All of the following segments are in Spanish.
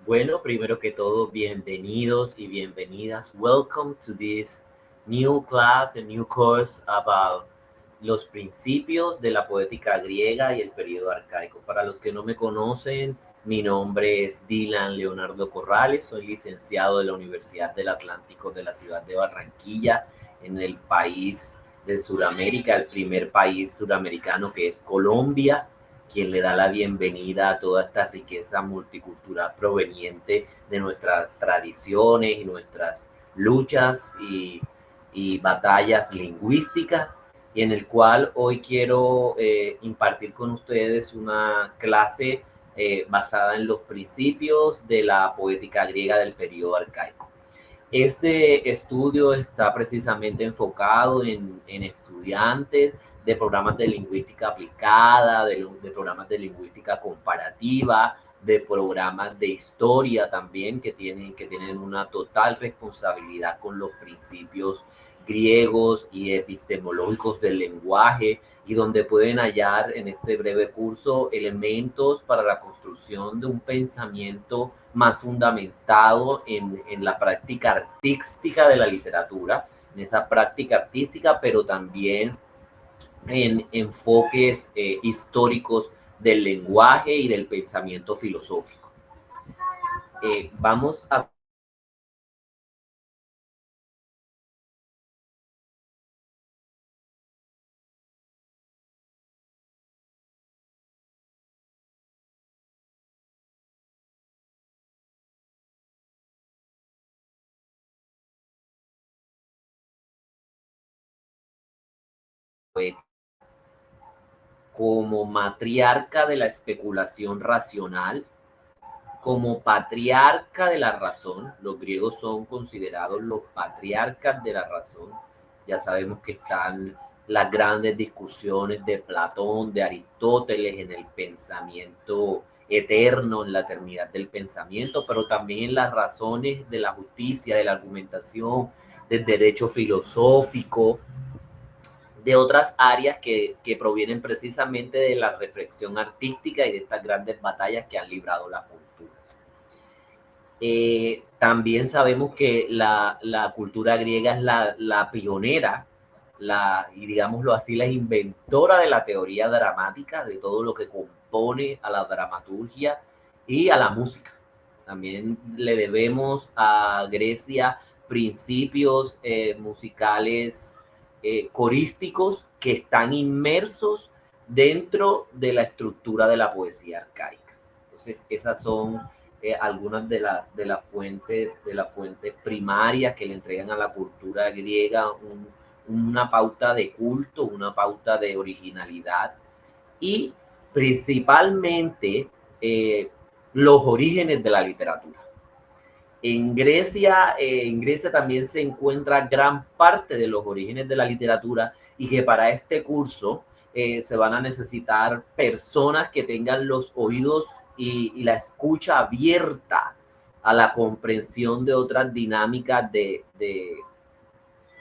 Bueno, primero que todo, bienvenidos y bienvenidas. Welcome to this new class, a new course about los principios de la poética griega y el periodo arcaico. Para los que no me conocen, mi nombre es Dylan Leonardo Corrales, soy licenciado de la Universidad del Atlántico de la ciudad de Barranquilla, en el país de Sudamérica, el primer país suramericano que es Colombia, quien le da la bienvenida a toda esta riqueza multicultural proveniente de nuestras tradiciones y nuestras luchas y batallas lingüísticas, y en el cual hoy quiero impartir con ustedes una clase basada en los principios de la poética griega del periodo arcaico. Este estudio está precisamente enfocado en estudiantes de programas de lingüística aplicada, de programas de lingüística comparativa, de programas de historia también que tienen una total responsabilidad con los principios griegos y epistemológicos del lenguaje, y donde pueden hallar en este breve curso elementos para la construcción de un pensamiento más fundamentado en la práctica artística de la literatura, en esa práctica artística, pero también en enfoques históricos del lenguaje y del pensamiento filosófico. Vamos a ver como matriarca de la especulación racional, como patriarca de la razón. Los griegos son considerados los patriarcas de la razón. Ya sabemos que están las grandes discusiones de Platón, de Aristóteles, en el pensamiento eterno, en la eternidad del pensamiento, pero también en las razones de la justicia, de la argumentación, del derecho filosófico, de otras áreas que provienen precisamente de la reflexión artística y de estas grandes batallas que han librado las culturas. También sabemos que la cultura griega es la pionera, y digámoslo así, la inventora de la teoría dramática, de todo lo que compone a la dramaturgia y a la música. También le debemos a Grecia principios musicales corísticos que están inmersos dentro de la estructura de la poesía arcaica. Entonces, esas son algunas de las fuentes primarias que le entregan a la cultura griega una pauta de culto, una pauta de originalidad, y principalmente los orígenes de la literatura. En Grecia también se encuentra gran parte de los orígenes de la literatura, y que para este curso se van a necesitar personas que tengan los oídos y la escucha abierta a la comprensión de otras dinámicas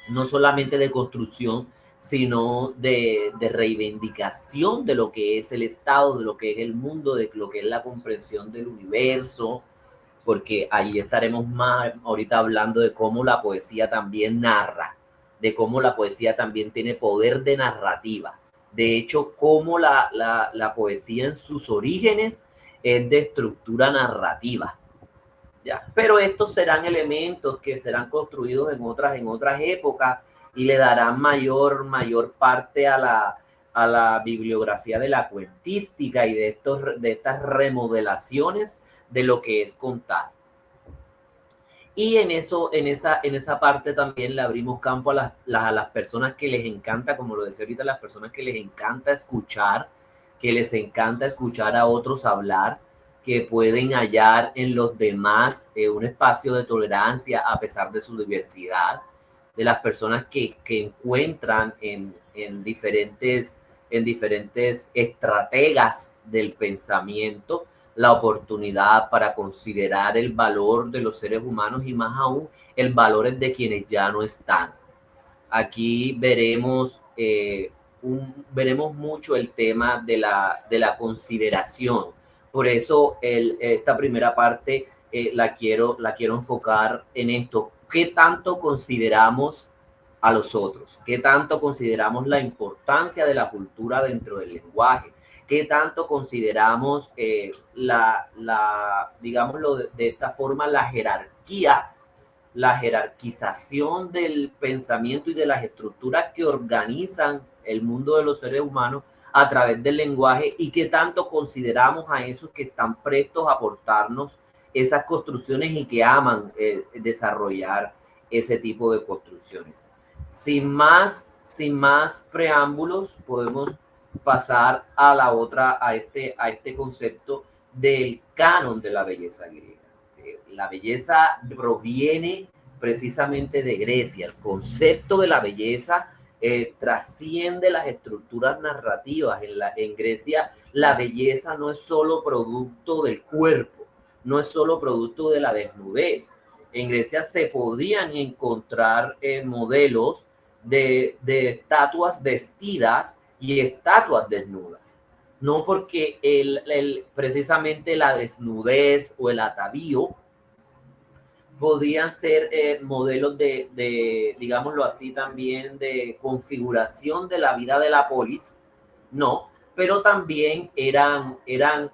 no solamente de construcción, sino de reivindicación de lo que es el Estado, de lo que es el mundo, de lo que es la comprensión del universo, porque ahí estaremos más ahorita hablando de cómo la poesía también narra, de cómo la poesía también tiene poder de narrativa. De hecho, cómo la poesía en sus orígenes es de estructura narrativa. ¿Ya? Pero estos serán elementos que serán construidos en otras épocas, y le darán mayor parte a la bibliografía de la cuentística y de estas remodelaciones de lo que es contar. Y en esa parte también le abrimos campo a las personas que les encanta, como lo decía ahorita, las personas que les encanta escuchar, que les encanta escuchar a otros hablar, que pueden hallar en los demás un espacio de tolerancia a pesar de su diversidad, de las personas que encuentran en diferentes estrategas del pensamiento la oportunidad para considerar el valor de los seres humanos, y más aún el valor de quienes ya no están. Aquí veremos mucho el tema de la consideración. Por eso esta primera parte la quiero enfocar en esto. ¿Qué tanto consideramos a los otros? ¿Qué tanto consideramos la importancia de la cultura dentro del lenguaje? ¿Qué tanto consideramos digámoslo de esta forma, la jerarquización del pensamiento y de las estructuras que organizan el mundo de los seres humanos a través del lenguaje, y qué tanto consideramos a esos que están prestos a aportarnos esas construcciones y que aman desarrollar ese tipo de construcciones? Sin más preámbulos, podemos pasar a este concepto del canon de la belleza griega. La belleza proviene precisamente de Grecia. El concepto de la belleza trasciende las estructuras narrativas. En Grecia, la belleza no es solo producto del cuerpo, no es solo producto de la desnudez. En Grecia se podían encontrar modelos de estatuas vestidas y estatuas desnudas. No porque precisamente la desnudez o el atavío podían ser modelos digámoslo así, también de configuración de la vida de la polis, no, pero también eran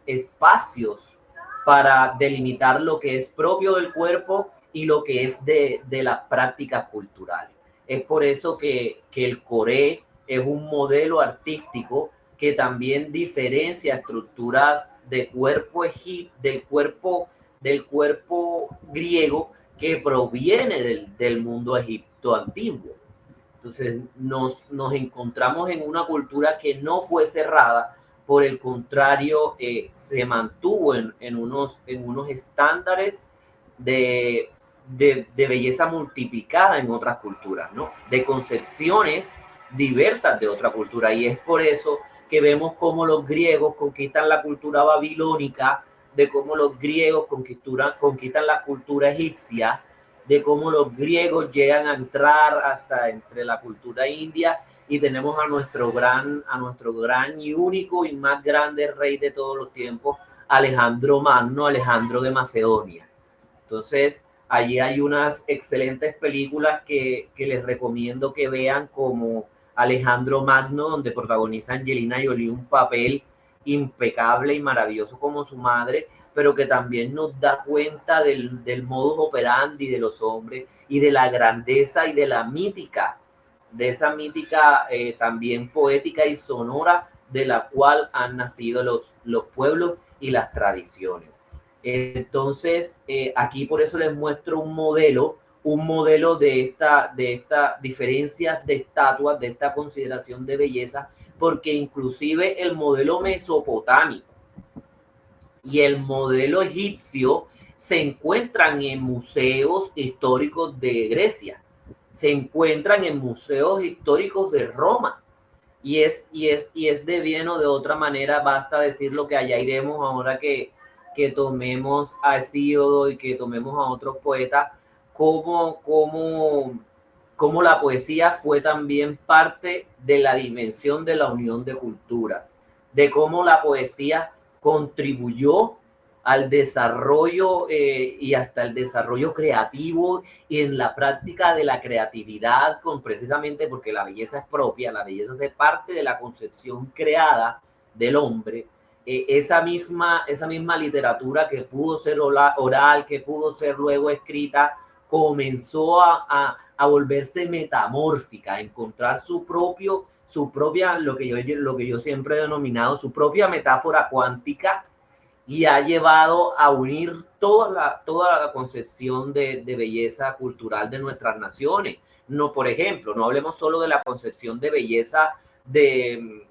espacios para delimitar lo que es propio del cuerpo y lo que es de las prácticas culturales. Es por eso que el Coré es un modelo artístico que también diferencia estructuras de cuerpo del cuerpo griego que proviene del mundo egipto antiguo. Entonces nos encontramos en una cultura que no fue cerrada, por el contrario, se mantuvo en unos estándares de belleza multiplicada en otras culturas, ¿no? De concepciones diversas de otra cultura. Y es por eso que vemos cómo los griegos conquistan la cultura babilónica, de cómo los griegos conquistan la cultura egipcia, de cómo los griegos llegan a entrar hasta entre la cultura india, y tenemos a nuestro gran y único y más grande rey de todos los tiempos, Alejandro Magno, Alejandro de Macedonia. Entonces, allí hay unas excelentes películas que les recomiendo que vean, como Alejandro Magno, donde protagoniza Angelina Jolie un papel impecable y maravilloso como su madre, pero que también nos da cuenta del modus operandi de los hombres y de la grandeza y de la mítica, de esa mítica también poética y sonora de la cual han nacido los pueblos y las tradiciones. Entonces, aquí por eso les muestro un modelo de esta diferencia de estatuas, de esta consideración de belleza, porque inclusive el modelo mesopotámico y el modelo egipcio se encuentran en museos históricos de Grecia, se encuentran en museos históricos de Roma, y es de bien o de otra manera. Basta decirlo que allá iremos ahora que tomemos a Hesíodo y que tomemos a otros poetas, cómo la poesía fue también parte de la dimensión de la unión de culturas, de cómo la poesía contribuyó al desarrollo y hasta el desarrollo creativo y en la práctica de la creatividad, precisamente porque la belleza es propia, la belleza es parte de la concepción creada del hombre. Esa misma literatura que pudo ser oral, que pudo ser luego escrita, comenzó a volverse metamórfica, a encontrar su propia, lo que yo siempre he denominado, su propia metáfora cuántica, y ha llevado a unir toda la concepción de belleza cultural de nuestras naciones. No, por ejemplo, no hablemos solo de la concepción de belleza de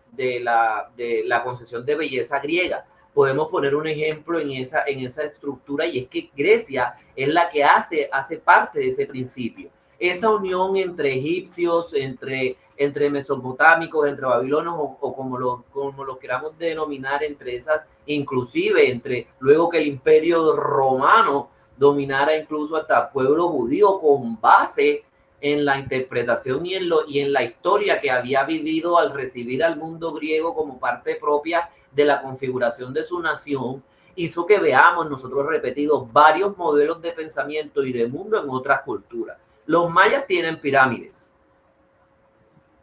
la concepción de belleza griega. Podemos poner un ejemplo en esa estructura, y es que Grecia es la que hace parte de ese principio. Esa unión entre egipcios, entre mesopotámicos, entre babilonios, o como lo queramos denominar, entre esas, inclusive luego que el imperio romano dominara incluso hasta el pueblo judío, con base en la interpretación y en la historia que había vivido al recibir al mundo griego como parte propia de la configuración de su nación. hizo que veamos nosotros repetidos varios modelos de pensamiento y de mundo en otras culturas. Los mayas tienen pirámides.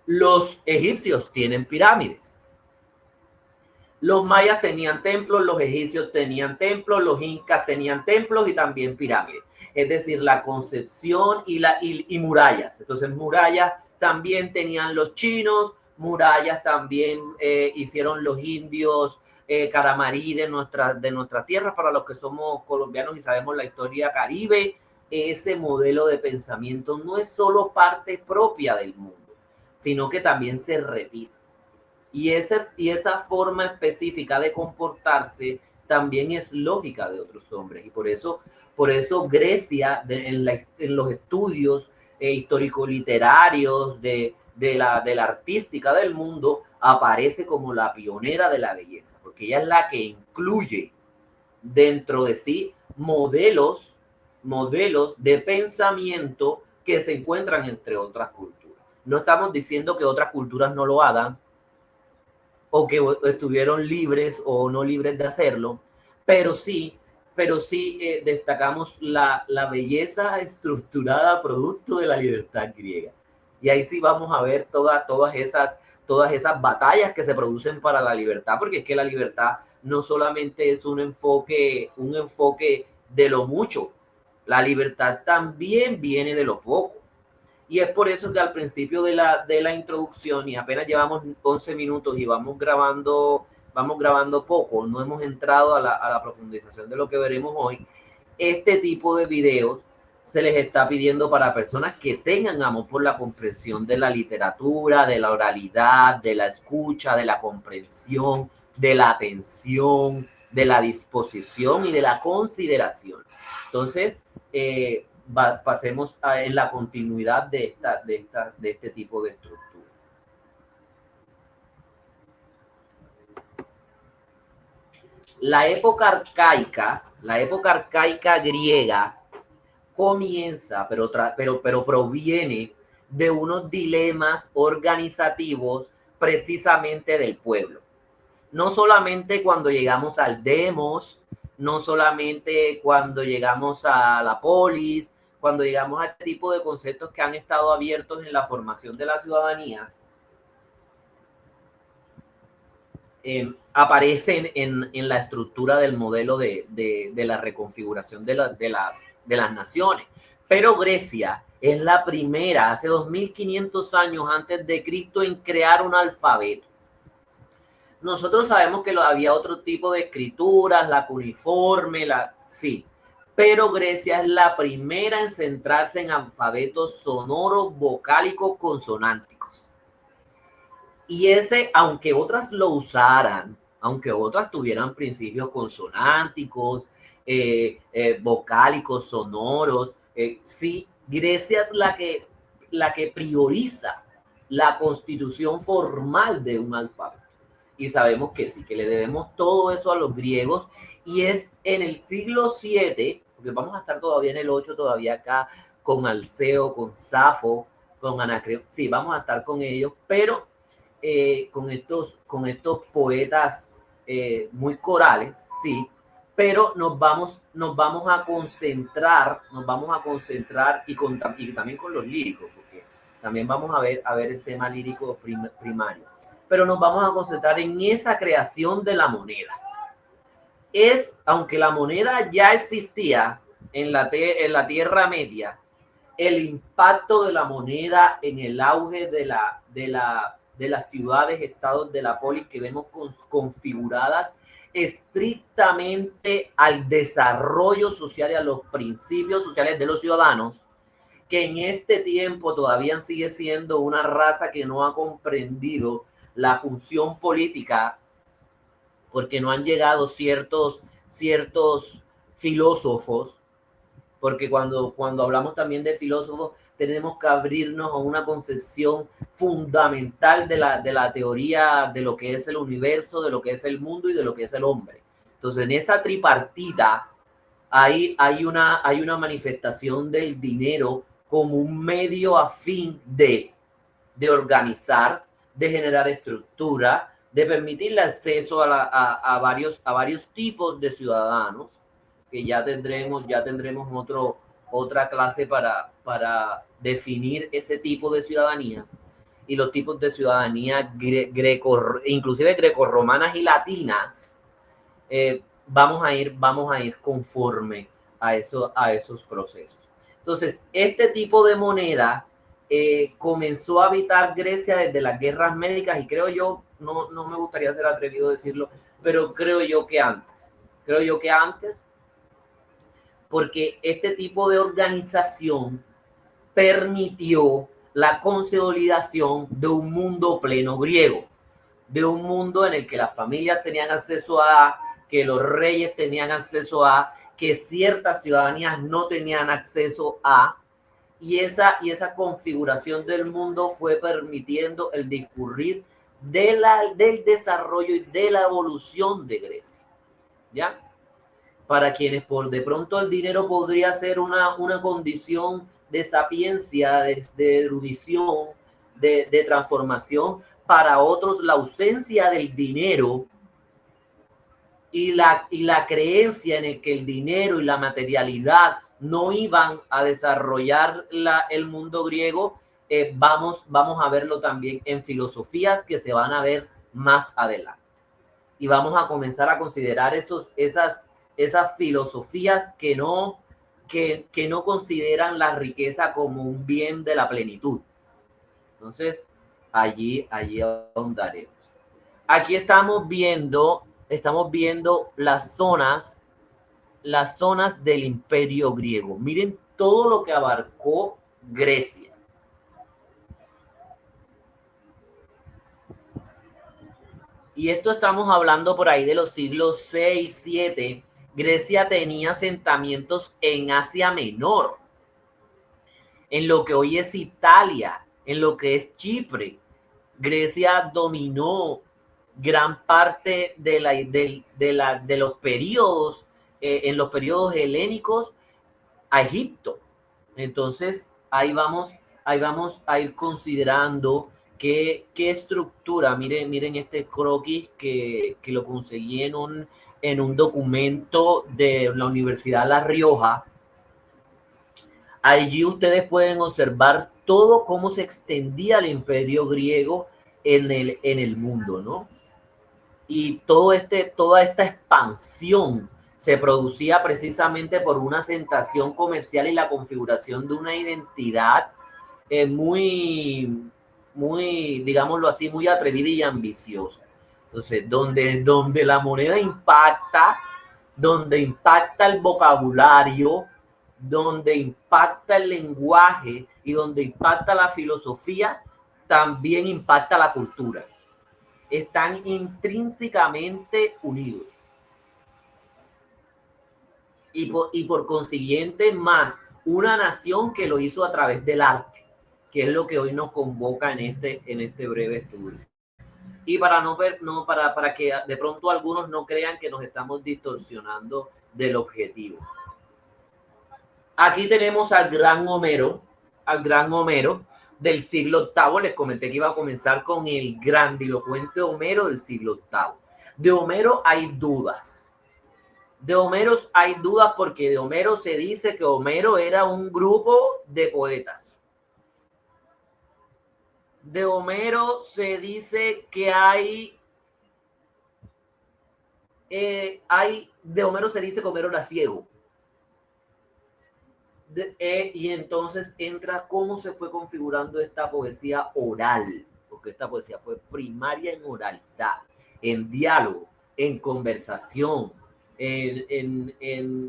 Los egipcios tienen pirámides. Los mayas tenían templos, los egipcios tenían templos, los incas tenían templos y también pirámides. Es decir, la concepción y murallas. Entonces, murallas también tenían los chinos, murallas también hicieron los indios caramarí de nuestra tierra. Para los que somos colombianos y sabemos la historia caribe, ese modelo de pensamiento no es solo parte propia del mundo, sino que también se repite. Y esa forma específica de comportarse también es lógica de otros hombres. Y por eso Grecia, en los estudios histórico-literarios de la artística del mundo, aparece como la pionera de la belleza, porque ella es la que incluye dentro de sí modelos de pensamiento que se encuentran entre otras culturas. No estamos diciendo que otras culturas no lo hagan, o que estuvieron libres o no libres de hacerlo, pero sí destacamos la belleza estructurada producto de la libertad griega. Y ahí sí vamos a ver todas esas batallas que se producen para la libertad, porque es que la libertad no solamente es un enfoque de lo mucho, la libertad también viene de lo poco. Y es por eso que al principio de la introducción, y apenas llevamos 11 minutos y vamos grabando poco, no hemos entrado a la profundización de lo que veremos hoy, este tipo de videos se les está pidiendo para personas que tengan amor por la comprensión de la literatura, de la oralidad, de la escucha, de la comprensión, de la atención, de la disposición y de la consideración. Entonces, pasemos en la continuidad de este tipo de estructuras. La época arcaica griega comienza, pero proviene de unos dilemas organizativos precisamente del pueblo. No solamente cuando llegamos al demos, no solamente cuando llegamos a la polis, cuando llegamos a este tipo de conceptos que han estado abiertos en la formación de la ciudadanía, aparecen en la estructura del modelo de la reconfiguración de las naciones. Pero Grecia es la primera, hace 2500 años antes de Cristo, en crear un alfabeto. Nosotros sabemos que había otro tipo de escrituras, la cuneiforme, sí, pero Grecia es la primera en centrarse en alfabetos sonoros, vocálicos, consonánticos. Y ese, aunque otras lo usaran, aunque otras tuvieran principios consonánticos, vocálicos, sonoros, sí, Grecia es la que prioriza la constitución formal de un alfabeto. Y sabemos que sí, que le debemos todo eso a los griegos, y es en el siglo VII, porque vamos a estar todavía en el 8, todavía acá, con Alceo, con Safo, con Anacreonte, sí, vamos a estar con ellos, pero con estos poetas muy corales, sí, pero nos vamos a concentrar y también con los líricos, porque también vamos a ver el tema lírico primario, pero nos vamos a concentrar en esa creación de la moneda. Aunque la moneda ya existía en la Tierra Media, el impacto de la moneda en el auge de las ciudades, estados de la polis que vemos configuradas estrictamente al desarrollo social y a los principios sociales de los ciudadanos, que en este tiempo todavía sigue siendo una raza que no ha comprendido la función política, porque no han llegado ciertos filósofos, porque cuando hablamos también de filósofos, tenemos que abrirnos a una concepción fundamental de la teoría de lo que es el universo, de lo que es el mundo y de lo que es el hombre. Entonces, en esa tripartita hay una manifestación del dinero como un medio a fin de organizar, de generar estructura, de permitirle acceso a varios tipos de ciudadanos, que ya tendremos otra clase para definir ese tipo de ciudadanía y los tipos de ciudadanía inclusive grecorromanas y latinas. Vamos a ir conforme a esos procesos. Entonces, este tipo de moneda comenzó a habitar Grecia desde las guerras médicas, y creo yo, no me gustaría ser atrevido a decirlo, pero creo yo que antes, porque este tipo de organización permitió la consolidación de un mundo pleno griego, de un mundo en el que las familias tenían acceso a, que los reyes tenían acceso a, que ciertas ciudadanías no tenían acceso a, y esa configuración del mundo fue permitiendo el discurrir del desarrollo y de la evolución de Grecia, ¿ya? Para quienes por de pronto el dinero podría ser una condición de sapiencia, de erudición, de transformación, para otros la ausencia del dinero y la creencia en el que el dinero y la materialidad no iban a desarrollar el mundo griego, vamos a verlo también en filosofías que se van a ver más adelante. Y vamos a comenzar a considerar esas filosofías que no consideran la riqueza como un bien de la plenitud. Entonces, allí ahondaremos. Aquí estamos viendo las zonas del Imperio griego. Miren todo lo que abarcó Grecia. Y esto estamos hablando por ahí de los siglos 6, 7. Grecia tenía asentamientos en Asia Menor, en lo que hoy es Italia, en lo que es Chipre. Grecia dominó gran parte de los periodos, en los periodos helénicos, a Egipto. Entonces, ahí vamos a ir considerando qué estructura. Miren este croquis que lo conseguí en un documento de la Universidad La Rioja. Allí ustedes pueden observar todo cómo se extendía el imperio griego en el mundo, ¿no? Y toda esta expansión se producía precisamente por una asentación comercial y la configuración de una identidad muy, digámoslo así, muy atrevida y ambiciosa. Entonces, donde la moneda impacta, donde impacta el vocabulario, donde impacta el lenguaje y donde impacta la filosofía, también impacta la cultura. Están intrínsecamente unidos. Y por consiguiente, más una nación que lo hizo a través del arte, que es lo que hoy nos convoca en este breve estudio. Y para que de pronto algunos no crean que nos estamos distorsionando del objetivo. Aquí tenemos al gran Homero del siglo VIII. Les comenté que iba a comenzar con el grandilocuente Homero del siglo VIII. De Homero hay dudas. Porque de Homero se dice que Homero era un grupo de poetas. De Homero se dice que de Homero se dice que Homero era ciego. Y entonces entra cómo se fue configurando esta poesía oral, porque esta poesía fue primaria en oralidad, en diálogo, en conversación, en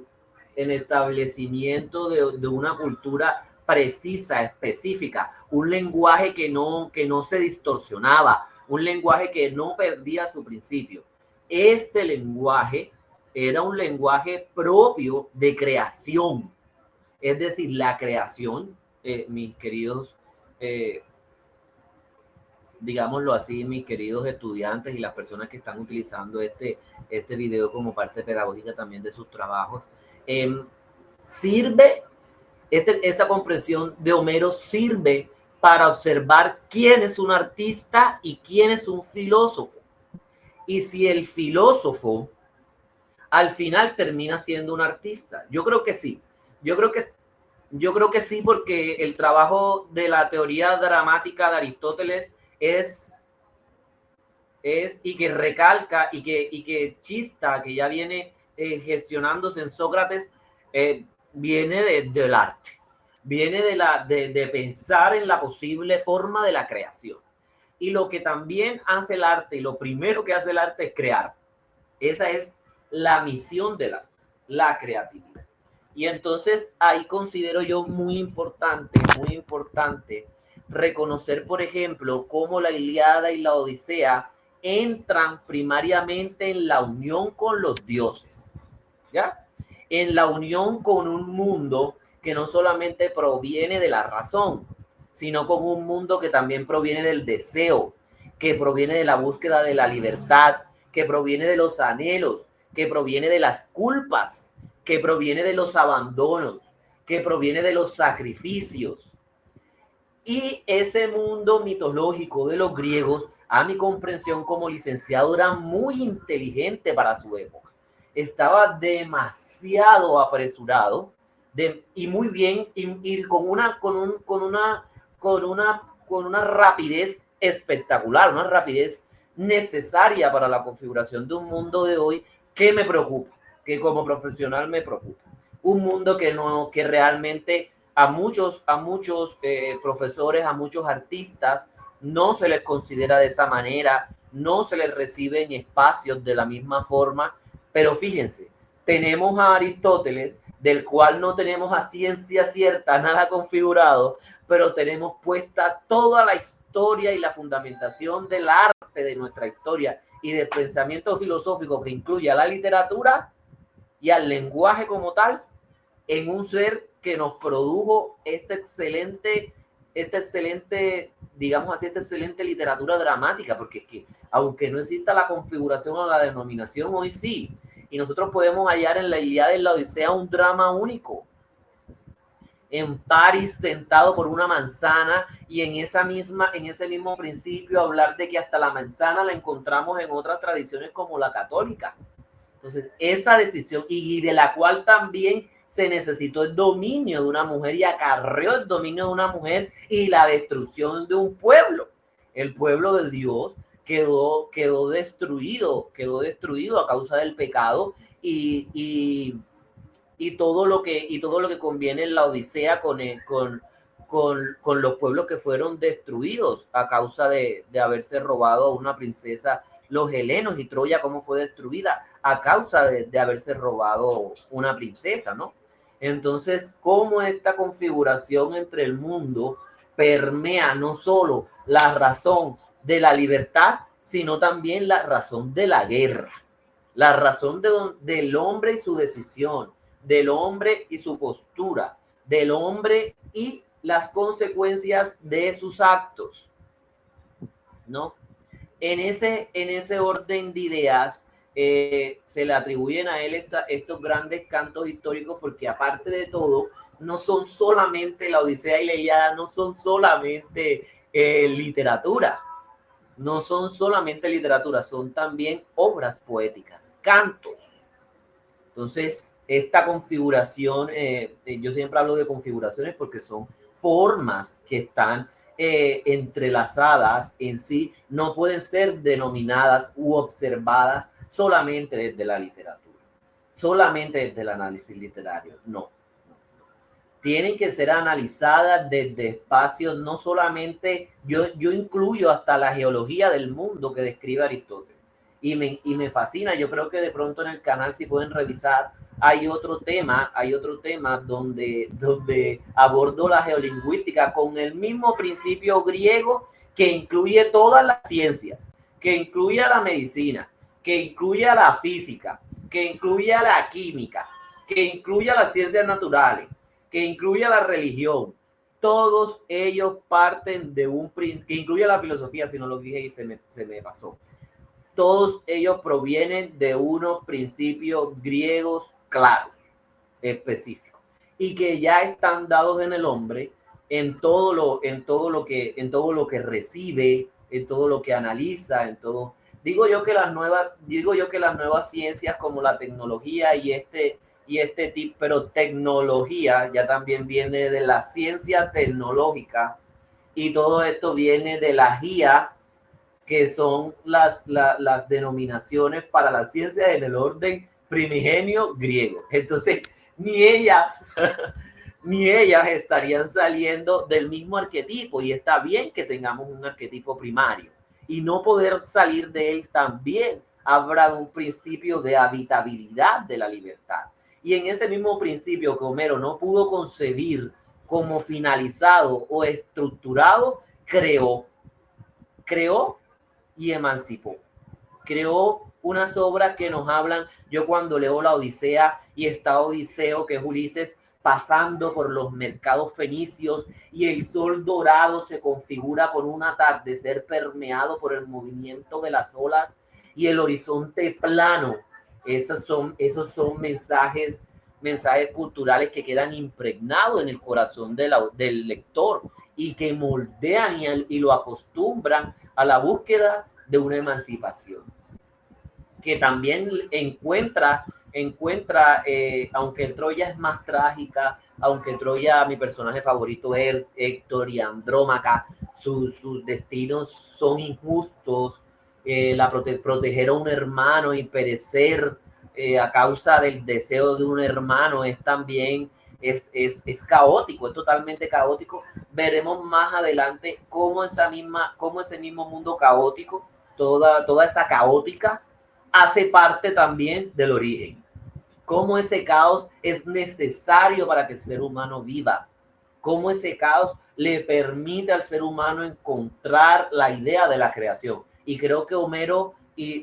establecimiento de una cultura precisa, específica, un lenguaje que no se distorsionaba, un lenguaje que no perdía su principio. Este lenguaje era un lenguaje propio de creación. Es decir, la creación, mis queridos, digámoslo así, mis queridos estudiantes y las personas que están utilizando este video como parte pedagógica también de sus trabajos, esta comprensión de Homero sirve para observar quién es un artista y quién es un filósofo. y si el filósofo al final termina siendo un artista. Yo creo que sí. Yo creo que sí, porque el trabajo de la teoría dramática de Aristóteles es y que recalca y que Chista, que ya viene gestionándose en Sócrates, viene del arte, viene de pensar en la posible forma de la creación. Y lo que también hace el arte, y lo primero que hace el arte es crear. Esa es la misión de la creatividad. Y entonces ahí considero yo muy importante reconocer, por ejemplo, cómo la Ilíada y la Odisea entran primariamente en la unión con los dioses, ¿ya? En la unión con un mundo que no solamente proviene de la razón, sino con un mundo que también proviene del deseo, que proviene de la búsqueda de la libertad, que proviene de los anhelos, que proviene de las culpas, que proviene de los abandonos, que proviene de los sacrificios. Y ese mundo mitológico de los griegos, a mi comprensión como licenciado, era muy inteligente para su época. Estaba demasiado apresurado y muy bien, y con una rapidez espectacular, una rapidez necesaria para la configuración de un mundo de hoy que me preocupa, que como profesional me preocupa. Un mundo que realmente a muchos profesores, a muchos artistas, no se les considera de esa manera, no se les recibe en espacios de la misma forma. Pero fíjense, tenemos a Aristóteles, del cual no tenemos a ciencia cierta nada configurado, pero tenemos puesta toda la historia y la fundamentación del arte de nuestra historia y del pensamiento filosófico que incluye a la literatura y al lenguaje como tal, en un ser que nos produjo esta excelente, digamos así, esta excelente literatura dramática, porque es que, aunque no exista la configuración o la denominación, hoy sí, y nosotros podemos hallar en la Ilíada y en la Odisea un drama único. En París, tentado por una manzana, y en ese mismo principio hablar de que hasta la manzana la encontramos en otras tradiciones como la católica. Entonces, esa decisión, y de la cual también se necesitó el dominio de una mujer y acarreó el dominio de una mujer y la destrucción de un pueblo. El pueblo de Dios quedó destruido a causa del pecado y todo lo que conviene en la Odisea con los pueblos que fueron destruidos a causa de haberse robado a una princesa, los helenos, y Troya cómo fue destruida a causa de haberse robado una princesa, ¿no? Entonces, cómo esta configuración entre el mundo permea no solo la razón de la libertad, sino también la razón de la guerra, la razón del hombre y su decisión, del hombre y su postura, del hombre y las consecuencias de sus actos, ¿no? En ese orden de ideas se le atribuyen a él estos grandes cantos históricos, porque aparte de todo, no son solamente la Odisea y la Ilíada, no son solamente literatura, no son solamente literatura, son también obras poéticas, cantos. Entonces, esta configuración, yo siempre hablo de configuraciones porque son formas que están entrelazadas en sí, no pueden ser denominadas u observadas solamente desde la literatura, solamente desde el análisis literario, no. Tienen que ser analizadas desde espacios, no solamente, yo incluyo hasta la geología del mundo que describe Aristóteles. Y me fascina. Yo creo que de pronto en el canal, si pueden revisar, hay otro tema donde abordo la geolingüística con el mismo principio griego que incluye todas las ciencias, que incluye a la medicina, que incluye a la física, que incluye a la química, que incluye a las ciencias naturales, que incluye a la religión. Todos ellos parten de un principio, que incluye a la filosofía, si no lo dije y se me pasó. Todos ellos provienen de unos principios griegos claros, específicos, y que ya están dados en el hombre en todo lo que recibe, en todo lo que analiza, en todo. digo yo que las nuevas ciencias como la tecnología y este tipo, pero tecnología ya también viene de la ciencia tecnológica y todo esto viene de la GIA, que son las denominaciones para la ciencia en el orden primigenio griego. Entonces, ni ellas, ni ellas estarían saliendo del mismo arquetipo, y está bien que tengamos un arquetipo primario, y no poder salir de él también habrá un principio de habitabilidad de la libertad. Y en ese mismo principio que Homero no pudo concebir como finalizado o estructurado, creó y emancipó. Creó unas obras que nos hablan. Yo cuando leo la Odisea y está Odiseo, que es Ulises, pasando por los mercados fenicios y el sol dorado se configura por un atardecer permeado por el movimiento de las olas y el horizonte plano. Esos son mensajes culturales que quedan impregnados en el corazón del lector y que moldean y lo acostumbran a la búsqueda de una emancipación, que también encuentra aunque Troya es más trágica, aunque Troya, mi personaje favorito es Héctor y Andrómaca, sus destinos son injustos, proteger a un hermano y perecer a causa del deseo de un hermano es también es caótico, es totalmente caótico. Veremos más adelante cómo ese mismo mundo caótico, toda esa caótica, hace parte también del origen. Cómo ese caos es necesario para que el ser humano viva. Cómo ese caos le permite al ser humano encontrar la idea de la creación. Y creo que Homero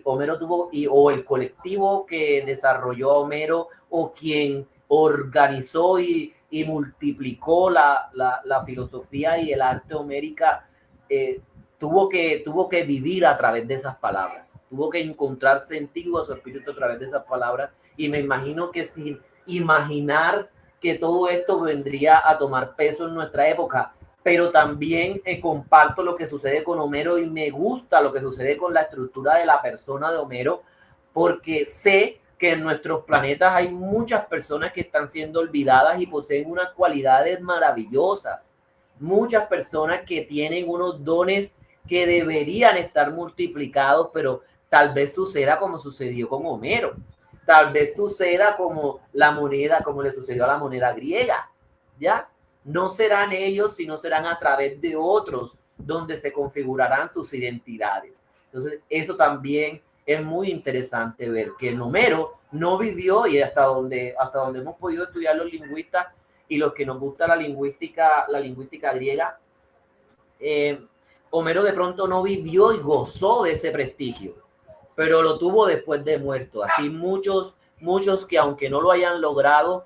tuvo, o el colectivo que desarrolló a Homero, o quien organizó y multiplicó la filosofía y el arte homérica, tuvo que vivir a través de esas palabras, tuvo que encontrar sentido a su espíritu a través de esas palabras, y me imagino que sin imaginar que todo esto vendría a tomar peso en nuestra época, pero también comparto lo que sucede con Homero y me gusta lo que sucede con la estructura de la persona de Homero, porque sé que en nuestros planetas hay muchas personas que están siendo olvidadas y poseen unas cualidades maravillosas, muchas personas que tienen unos dones que deberían estar multiplicados, pero tal vez suceda como sucedió con Homero, tal vez suceda como le sucedió a la moneda griega, ¿ya? No serán ellos, sino serán a través de otros donde se configurarán sus identidades. Entonces, eso también es muy interesante ver que el Homero no vivió, y hasta donde hemos podido estudiar los lingüistas y los que nos gusta la lingüística griega, Homero de pronto no vivió y gozó de ese prestigio, pero lo tuvo después de muerto. Así muchos que aunque no lo hayan logrado,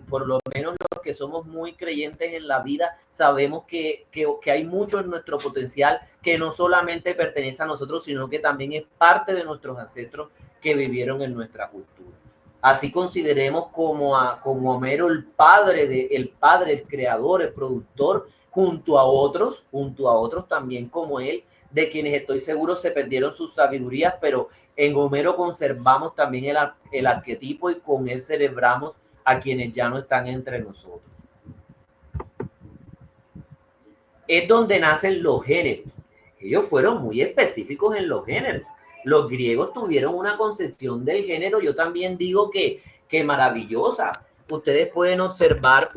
por lo menos los que somos muy creyentes en la vida, sabemos que hay mucho en nuestro potencial que no solamente pertenece a nosotros, sino que también es parte de nuestros ancestros que vivieron en nuestra cultura. Así consideremos como Homero el padre, el creador, el productor, junto a otros también como él, de quienes estoy seguro se perdieron sus sabidurías, pero en Homero conservamos también el arquetipo y con él celebramos a quienes ya no están entre nosotros. Es donde nacen los géneros. Ellos fueron muy específicos en los géneros. Los griegos tuvieron una concepción del género, yo también digo que maravillosa. Ustedes pueden observar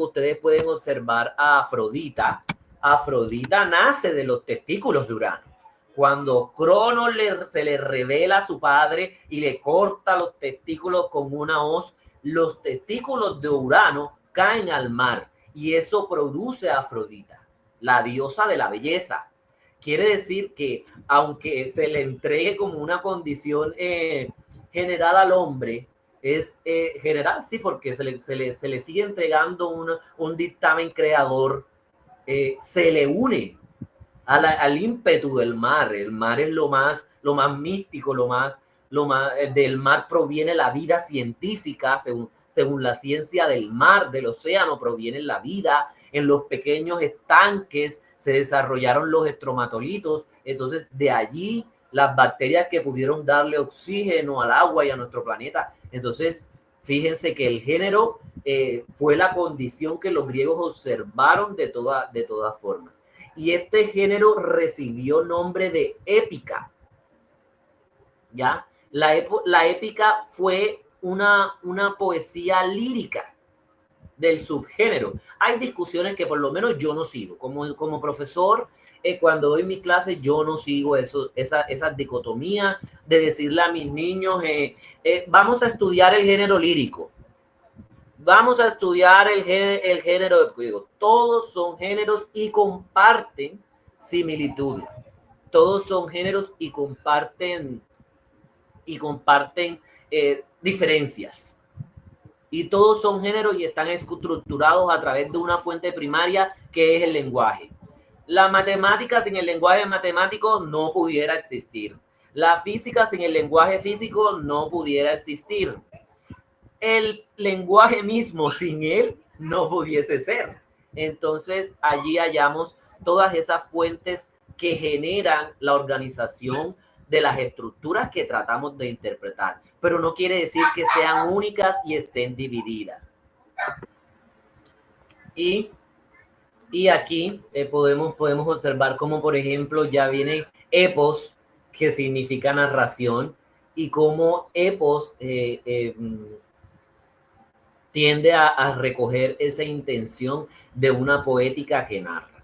a Afrodita. Afrodita nace de los testículos de Urano. Cuando Crono se le revela a su padre y le corta los testículos con una hoz, los testículos de Urano caen al mar y eso produce a Afrodita, la diosa de la belleza. Quiere decir que aunque se le entregue como una condición general al hombre, es general, sí, porque se le sigue entregando un dictamen creador, se le une al ímpetu del mar. El mar es lo más místico, del mar proviene la vida científica, según la ciencia del mar, del océano proviene la vida. En los pequeños estanques se desarrollaron los estromatolitos, entonces de allí las bacterias que pudieron darle oxígeno al agua y a nuestro planeta. Entonces, fíjense que el género fue la condición que los griegos observaron de todas formas. Y este género recibió nombre de épica. ¿Ya? La épica fue una poesía lírica del subgénero. Hay discusiones que por lo menos yo no sigo. Como profesor, cuando doy mis clases, yo no sigo esa dicotomía de decirle a mis niños, vamos a estudiar el género lírico. Vamos a estudiar el género. Digo, todos son géneros y comparten similitudes. Todos son géneros y comparten diferencias. Y todos son géneros y están estructurados a través de una fuente primaria que es el lenguaje. La matemática sin el lenguaje matemático no pudiera existir. La física sin el lenguaje físico no pudiera existir. El lenguaje mismo sin él no pudiese ser. Entonces allí hallamos todas esas fuentes que generan la organización de las estructuras que tratamos de interpretar, pero no quiere decir que sean únicas y estén divididas. Y aquí podemos observar cómo, por ejemplo, ya viene epos, que significa narración, y cómo epos tiende a recoger esa intención de una poética que narra.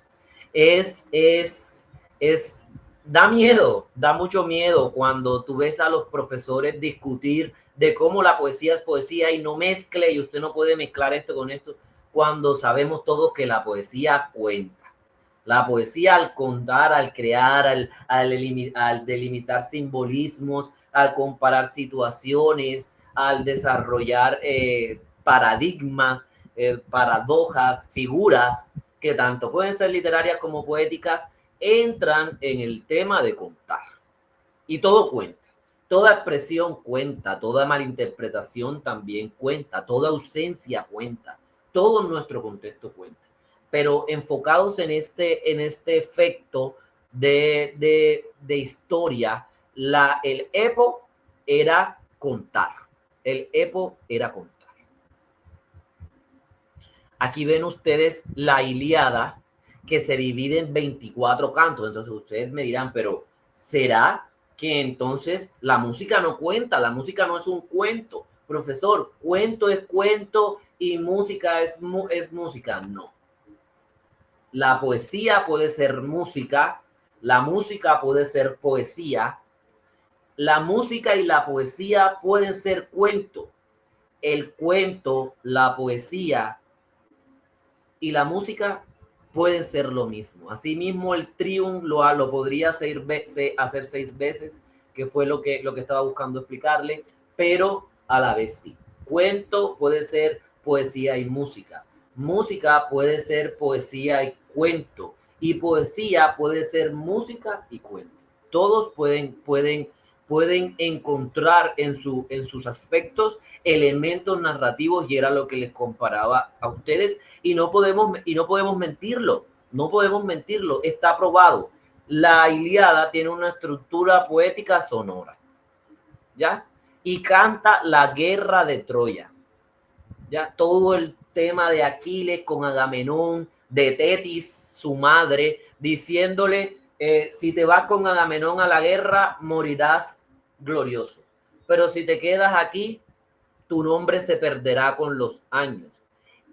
Da miedo, da mucho miedo cuando tú ves a los profesores discutir de cómo la poesía es poesía y no mezcle, y usted no puede mezclar esto con esto, cuando sabemos todos que la poesía cuenta. La poesía, al contar, al crear, al delimitar simbolismos, al comparar situaciones, al desarrollar paradigmas, paradojas, figuras que tanto pueden ser literarias como poéticas, entran en el tema de contar. Y todo cuenta. Toda expresión cuenta, toda malinterpretación también cuenta, toda ausencia cuenta, todo nuestro contexto cuenta. Pero enfocados en este efecto de historia, el epo era contar. El epo era contar. Aquí ven ustedes la Ilíada, que se divide en 24 cantos. Entonces ustedes me dirán, pero ¿será que entonces la música no cuenta? La música no es un cuento. Profesor, cuento es cuento y música es música. No. La poesía puede ser música, la música puede ser poesía, la música y la poesía pueden ser cuento. El cuento, la poesía y la música pueden ser lo mismo. Asimismo, el triunf lo podría hacer 6 veces, que fue lo que estaba buscando explicarle, pero a la vez sí. Cuento puede ser poesía y música. Música puede ser poesía y cuento. Y poesía puede ser música y cuento. Todos pueden encontrar en sus aspectos elementos narrativos, y era lo que les comparaba a ustedes, y no podemos mentirlo, está probado. La Ilíada tiene una estructura poética sonora, ¿ya? Y canta la guerra de Troya, ¿ya? Todo el tema de Aquiles con Agamenón, de Tetis, su madre, diciéndole, si te vas con Agamenón a la guerra, morirás glorioso. Pero si te quedas aquí, tu nombre se perderá con los años.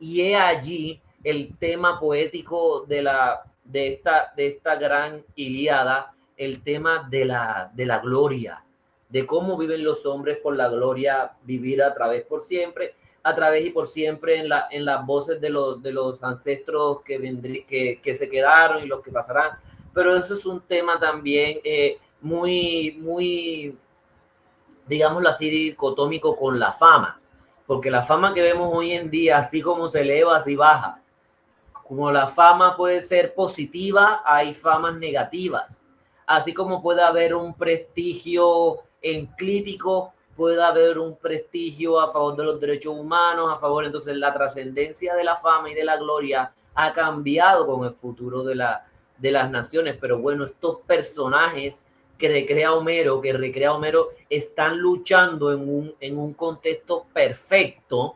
Y he allí el tema poético de esta gran Ilíada, el tema de la gloria, de cómo viven los hombres por la gloria, vivir a través y por siempre en las voces de los ancestros que se quedaron y los que pasarán. Pero eso es un tema también muy, digámoslo así, dicotómico con la fama, porque la fama que vemos hoy en día, así como se eleva, así baja. Como la fama puede ser positiva, hay famas negativas. Así como puede haber un prestigio enclítico, puede haber un prestigio a favor de los derechos humanos, a favor. Entonces la trascendencia de la fama y de la gloria ha cambiado con el futuro de las naciones. Pero bueno, estos personajes que recrea Homero, están luchando en un contexto perfecto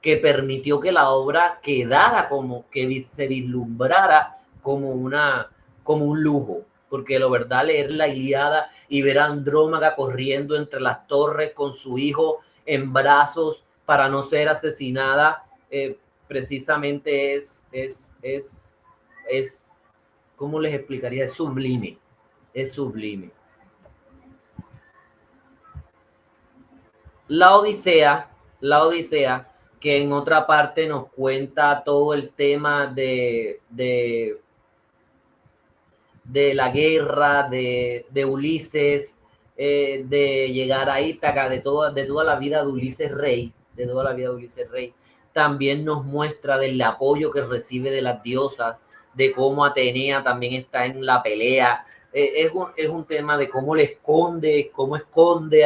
que permitió que la obra quedara como, que se vislumbrara como un lujo. Porque la verdad, leer la Ilíada y ver a Andrómaca corriendo entre las torres con su hijo en brazos para no ser asesinada, precisamente ¿cómo les explicaría? Es sublime, es sublime. La Odisea, que en otra parte nos cuenta todo el tema de la guerra, de Ulises, de llegar a Ítaca, de toda la vida de Ulises Rey, también nos muestra del apoyo que recibe de las diosas, de cómo Atenea también está en la pelea. Es un tema de cómo esconde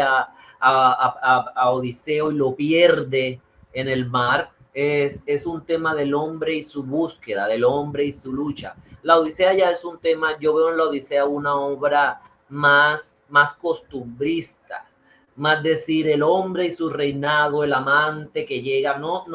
a Odiseo y lo pierde en el mar. Es un tema del hombre y su búsqueda, del hombre y su lucha. La Odisea ya es un tema, yo veo en la Odisea una obra más costumbrista, más decir el hombre y su reinado, el amante que llega, no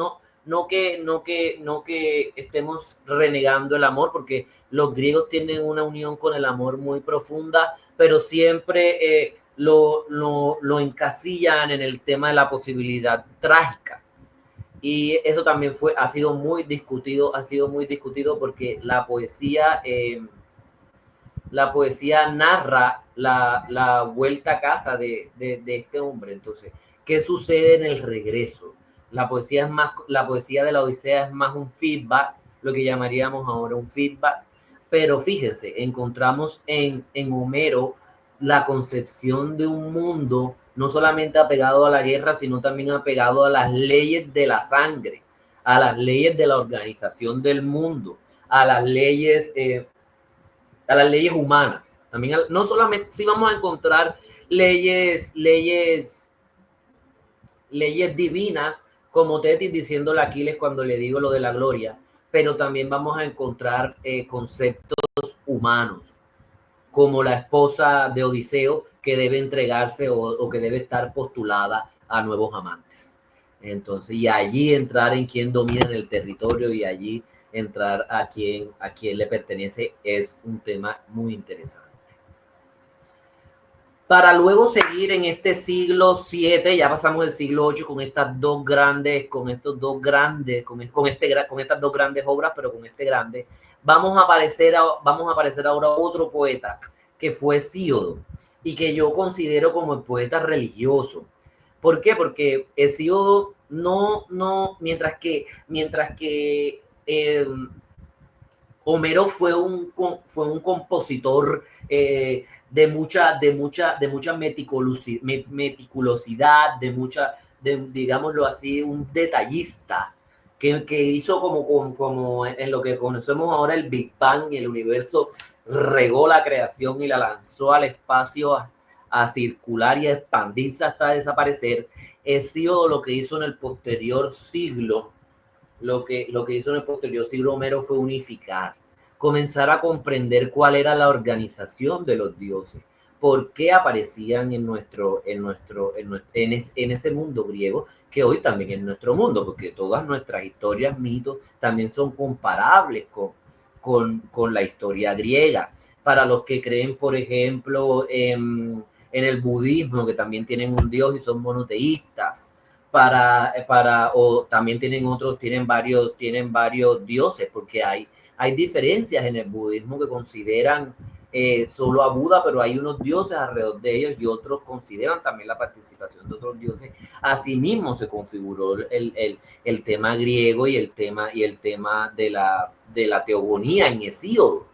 que estemos renegando el amor, porque los griegos tienen una unión con el amor muy profunda, pero siempre lo encasillan en el tema de la posibilidad trágica. Y eso también ha sido muy discutido porque la poesía narra la vuelta a casa de este hombre. Entonces, ¿qué sucede en el regreso? La poesía de la Odisea es más un feedback, lo que llamaríamos ahora un feedback, pero fíjense, encontramos en Homero la concepción de un mundo no solamente apegado a la guerra, sino también apegado a las leyes de la sangre, a las leyes de la organización del mundo, a las leyes humanas. También, no solamente, sí vamos a encontrar leyes divinas, como Tetis diciéndole a Aquiles cuando le digo lo de la gloria, pero también vamos a encontrar conceptos humanos, como la esposa de Odiseo que debe entregarse o que debe estar postulada a nuevos amantes. Entonces, y allí entrar en quién domina en el territorio y allí entrar a quién le pertenece es un tema muy interesante. Para luego seguir en este siglo VII, ya pasamos del siglo VIII con estas dos grandes obras, pero con este grande, vamos a aparecer ahora otro poeta que fue Hesíodo y que yo considero como el poeta religioso. ¿Por qué? Porque Hesíodo mientras que Homero fue un compositor de mucha meticulosidad, digámoslo así, un detallista que hizo como en lo que conocemos ahora el Big Bang y el universo regó la creación y la lanzó al espacio a circular y a expandirse hasta desaparecer. Hesíodo lo que hizo en el posterior siglo, Homero fue unificar, comenzar a comprender cuál era la organización de los dioses, por qué aparecían en ese mundo griego, que hoy también es nuestro mundo, porque todas nuestras historias, mitos, también son comparables con la historia griega. Para los que creen, por ejemplo, en el budismo, que también tienen un dios y son monoteístas, o también tienen varios dioses, porque hay diferencias en el budismo que consideran solo a Buda, pero hay unos dioses alrededor de ellos y otros consideran también la participación de otros dioses. Asimismo se configuró el tema griego y el tema de la teogonía en Hesíodo,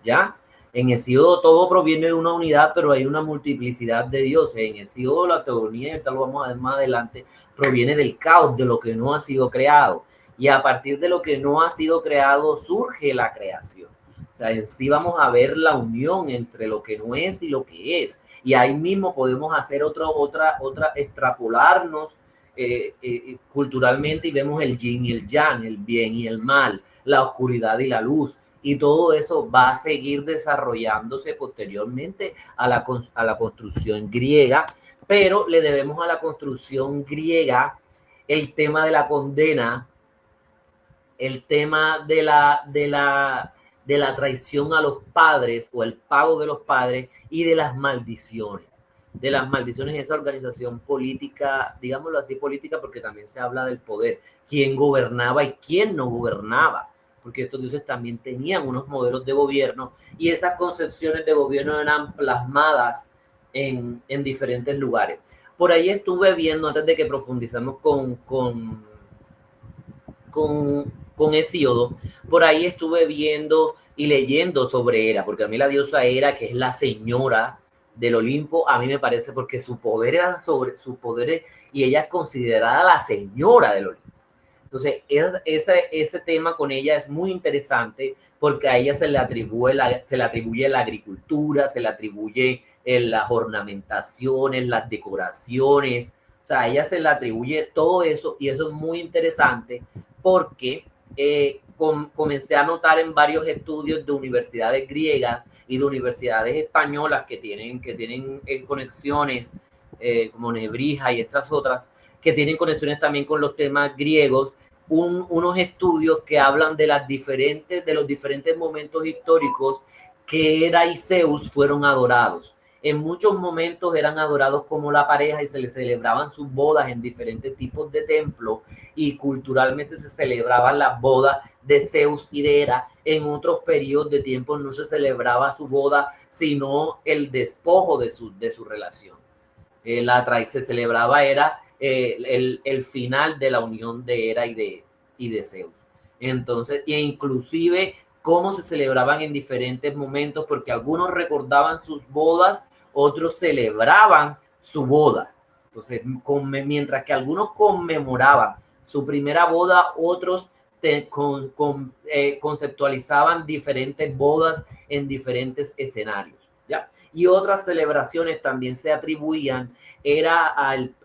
¿ya? En Hesíodo todo proviene de una unidad, pero hay una multiplicidad de dioses. En Hesíodo la teogonía, y tal lo vamos a ver más adelante, proviene del caos, de lo que no ha sido creado. Y a partir de lo que no ha sido creado surge la creación. O sea, en sí vamos a ver la unión entre lo que no es y lo que es. Y ahí mismo podemos hacer extrapolarnos culturalmente y vemos el yin y el yang, el bien y el mal, la oscuridad y la luz. y todo eso va a seguir desarrollándose posteriormente a la construcción griega, pero le debemos a la construcción griega el tema de la condena, el tema de la traición a los padres o el pago de los padres y de las maldiciones. De las maldiciones, esa organización política, digámoslo así, política, porque también se habla del poder, quién gobernaba y quién no gobernaba, porque estos dioses también tenían unos modelos de gobierno y esas concepciones de gobierno eran plasmadas en diferentes lugares. Por ahí estuve viendo, antes de que profundizamos con Hesíodo, por ahí estuve viendo y leyendo sobre Hera, porque a mí la diosa Hera, que es la señora del Olimpo, a mí me parece porque su poder era sobre sus poderes y ella es considerada la señora del Olimpo. Entonces, ese tema con ella es muy interesante porque a ella se le atribuye la agricultura, se le atribuye las ornamentaciones, las decoraciones, o sea, a ella se le atribuye todo eso y eso es muy interesante porque comencé a notar en varios estudios de universidades griegas y de universidades españolas que tienen conexiones como Nebrija y estas otras, que tienen conexiones también con los temas griegos, unos estudios que hablan de los diferentes momentos históricos que Hera y Zeus fueron adorados. En muchos momentos eran adorados como la pareja y se les celebraban sus bodas en diferentes tipos de templos y culturalmente se celebraban las bodas de Zeus y de Hera. En otros periodos de tiempo no se celebraba su boda, sino el despojo de su relación. Se celebraba era el final de la unión de Hera y de Zeus. Entonces, e inclusive cómo se celebraban en diferentes momentos, porque algunos recordaban sus bodas, otros celebraban su boda. Entonces, mientras que algunos conmemoraban su primera boda, otros conceptualizaban diferentes bodas en diferentes escenarios, ¿ya? Y otras celebraciones también se atribuían era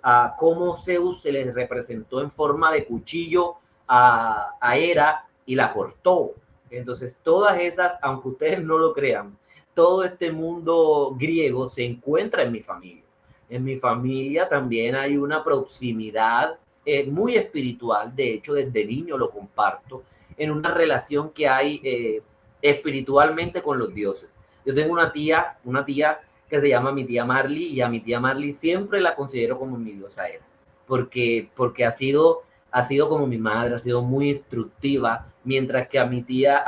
a cómo Zeus se les representó en forma de cuchillo a Hera y la cortó. Entonces, todas esas, aunque ustedes no lo crean, todo este mundo griego se encuentra en mi familia. En mi familia también hay una proximidad muy espiritual, de hecho, desde niño lo comparto, en una relación que hay espiritualmente con los dioses. Yo tengo una tía que se llama mi tía Marley, y a mi tía Marley siempre la considero como mi diosa Hera, porque ha sido como mi madre, ha sido muy instructiva, mientras que a mi tía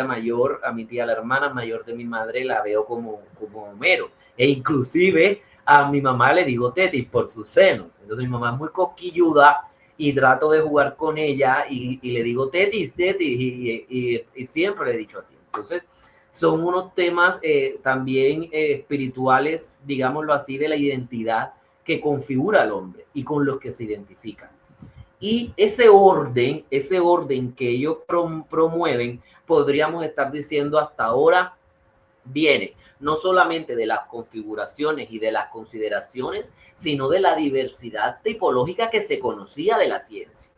mayor, la hermana mayor de mi madre, la veo como Homero, e inclusive a mi mamá le digo Tetis por sus senos. Entonces mi mamá es muy cosquilluda y trato de jugar con ella y le digo Tetis, y siempre le he dicho así. Entonces, son unos temas también espirituales, digámoslo así, de la identidad que configura al hombre y con los que se identifican. Y ese orden que ellos promueven, podríamos estar diciendo hasta ahora, viene no solamente de las configuraciones y de las consideraciones, sino de la diversidad tipológica que se conocía de la ciencia.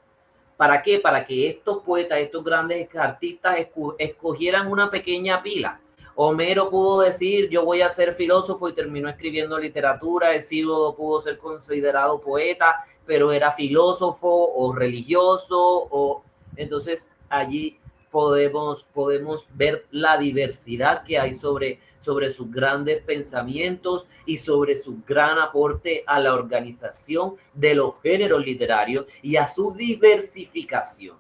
¿Para qué? Para que estos poetas, estos grandes artistas escogieran una pequeña pila. Homero pudo decir, yo voy a ser filósofo y terminó escribiendo literatura. Hesíodo pudo ser considerado poeta, pero era filósofo o religioso. Entonces allí podemos ver la diversidad que hay sobre sus grandes pensamientos y sobre su gran aporte a la organización de los géneros literarios y a su diversificación.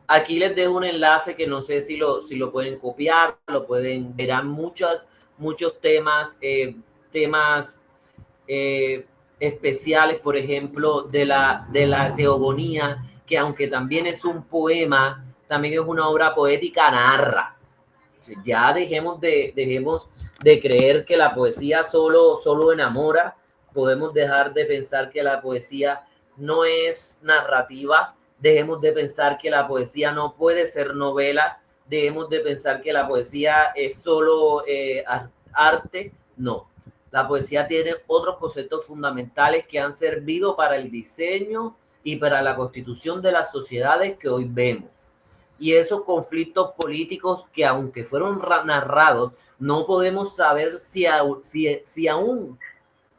Aquí les dejo un enlace que no sé si lo pueden copiar, verán muchos temas, especiales, por ejemplo, de la teogonía, que aunque también es un poema, también es una obra poética, narra. Ya dejemos de creer que la poesía solo enamora, podemos dejar de pensar que la poesía no es narrativa, dejemos de pensar que la poesía no puede ser novela, dejemos de pensar que la poesía es solo arte, no. La poesía tiene otros conceptos fundamentales que han servido para el diseño y para la constitución de las sociedades que hoy vemos. Y esos conflictos políticos que aunque fueron narrados, no podemos saber si aún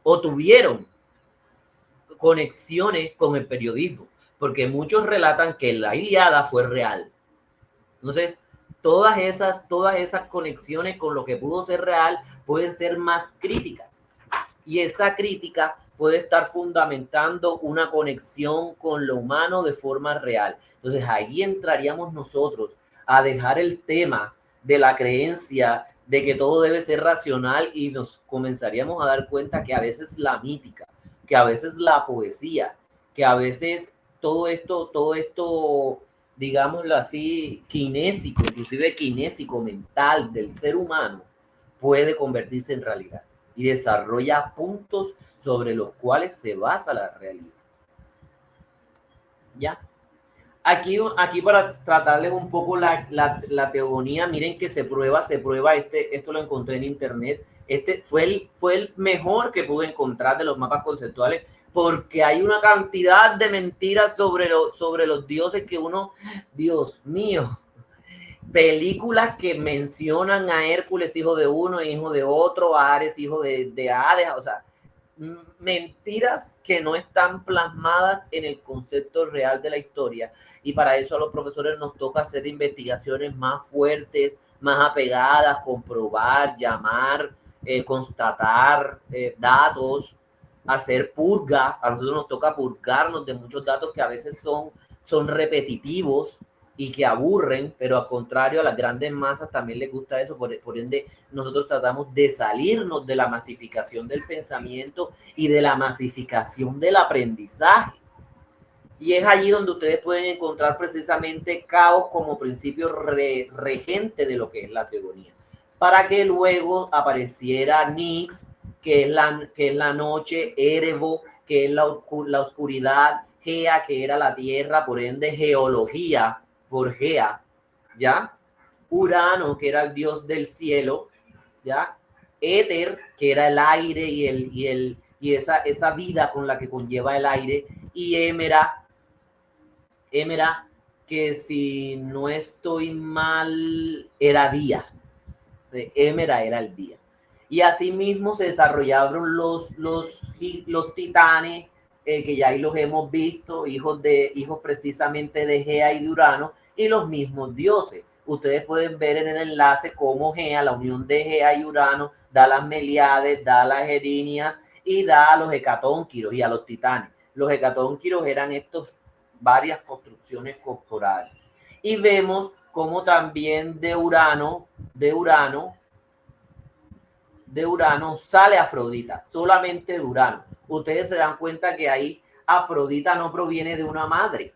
o tuvieron conexiones con el periodismo, porque muchos relatan que la Ilíada fue real. Entonces, todas esas conexiones con lo que pudo ser real pueden ser más críticas. Y esa crítica puede estar fundamentando una conexión con lo humano de forma real. Entonces, ahí entraríamos nosotros a dejar el tema de la creencia de que todo debe ser racional y nos comenzaríamos a dar cuenta que a veces la mítica, que a veces la poesía, que a veces todo esto, digámoslo así, kinésico, inclusive kinésico, mental del ser humano, puede convertirse en realidad y desarrolla puntos sobre los cuales se basa la realidad. ¿Ya? Aquí para tratarles un poco la teogonía, miren que se prueba, esto lo encontré en internet, fue el mejor que pude encontrar de los mapas conceptuales, porque hay una cantidad de mentiras sobre los dioses que uno, Dios mío, películas que mencionan a Hércules, hijo de uno, hijo de otro, a Ares, hijo de Hades, o sea, mentiras que no están plasmadas en el concepto real de la historia. Y para eso a los profesores nos toca hacer investigaciones más fuertes, más apegadas, comprobar, llamar, constatar datos, hacer purga. A nosotros nos toca purgarnos de muchos datos que a veces son repetitivos y que aburren, pero al contrario, a las grandes masas también les gusta eso, por ende nosotros tratamos de salirnos de la masificación del pensamiento y de la masificación del aprendizaje. Y es allí donde ustedes pueden encontrar precisamente caos como principio regente de lo que es la teogonía, para que luego apareciera Nix, que es la noche, Erebo, que es la oscuridad, Gea, que era la tierra, por ende geología, por Gea, ¿ya? Urano, que era el dios del cielo, ¿ya? Éter, que era el aire y esa vida con la que conlleva el aire, y Émera, que si no estoy mal, era día. Émera era el día. Y asimismo se desarrollaron los titanes, que ya ahí los hemos visto, hijos precisamente de Gea y de Urano, y los mismos dioses. Ustedes pueden ver en el enlace cómo Gea, la unión de Gea y Urano, da las Meliades, da las Erinias y da a los hecatónquiros y a los titanes. Los hecatónquiros eran varias construcciones corporales. Y vemos cómo también de Urano sale Afrodita, solamente de Urano. Ustedes se dan cuenta que ahí Afrodita no proviene de una madre.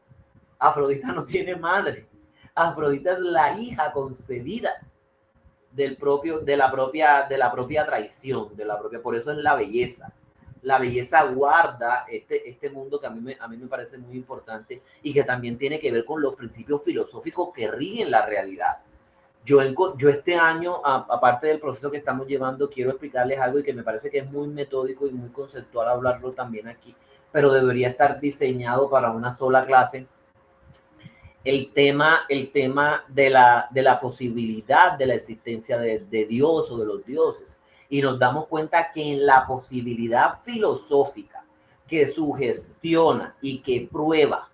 Afrodita no tiene madre. Afrodita es la hija concebida de la propia traición, por eso es la belleza. La belleza guarda este mundo que a mí me parece muy importante y que también tiene que ver con los principios filosóficos que rigen la realidad. Yo este año, aparte del proceso que estamos llevando, quiero explicarles algo y que me parece que es muy metódico y muy conceptual hablarlo también aquí, pero debería estar diseñado para una sola clase. El tema de la posibilidad de la existencia de Dios o de los dioses. Y nos damos cuenta que en la posibilidad filosófica que sugestiona y que prueba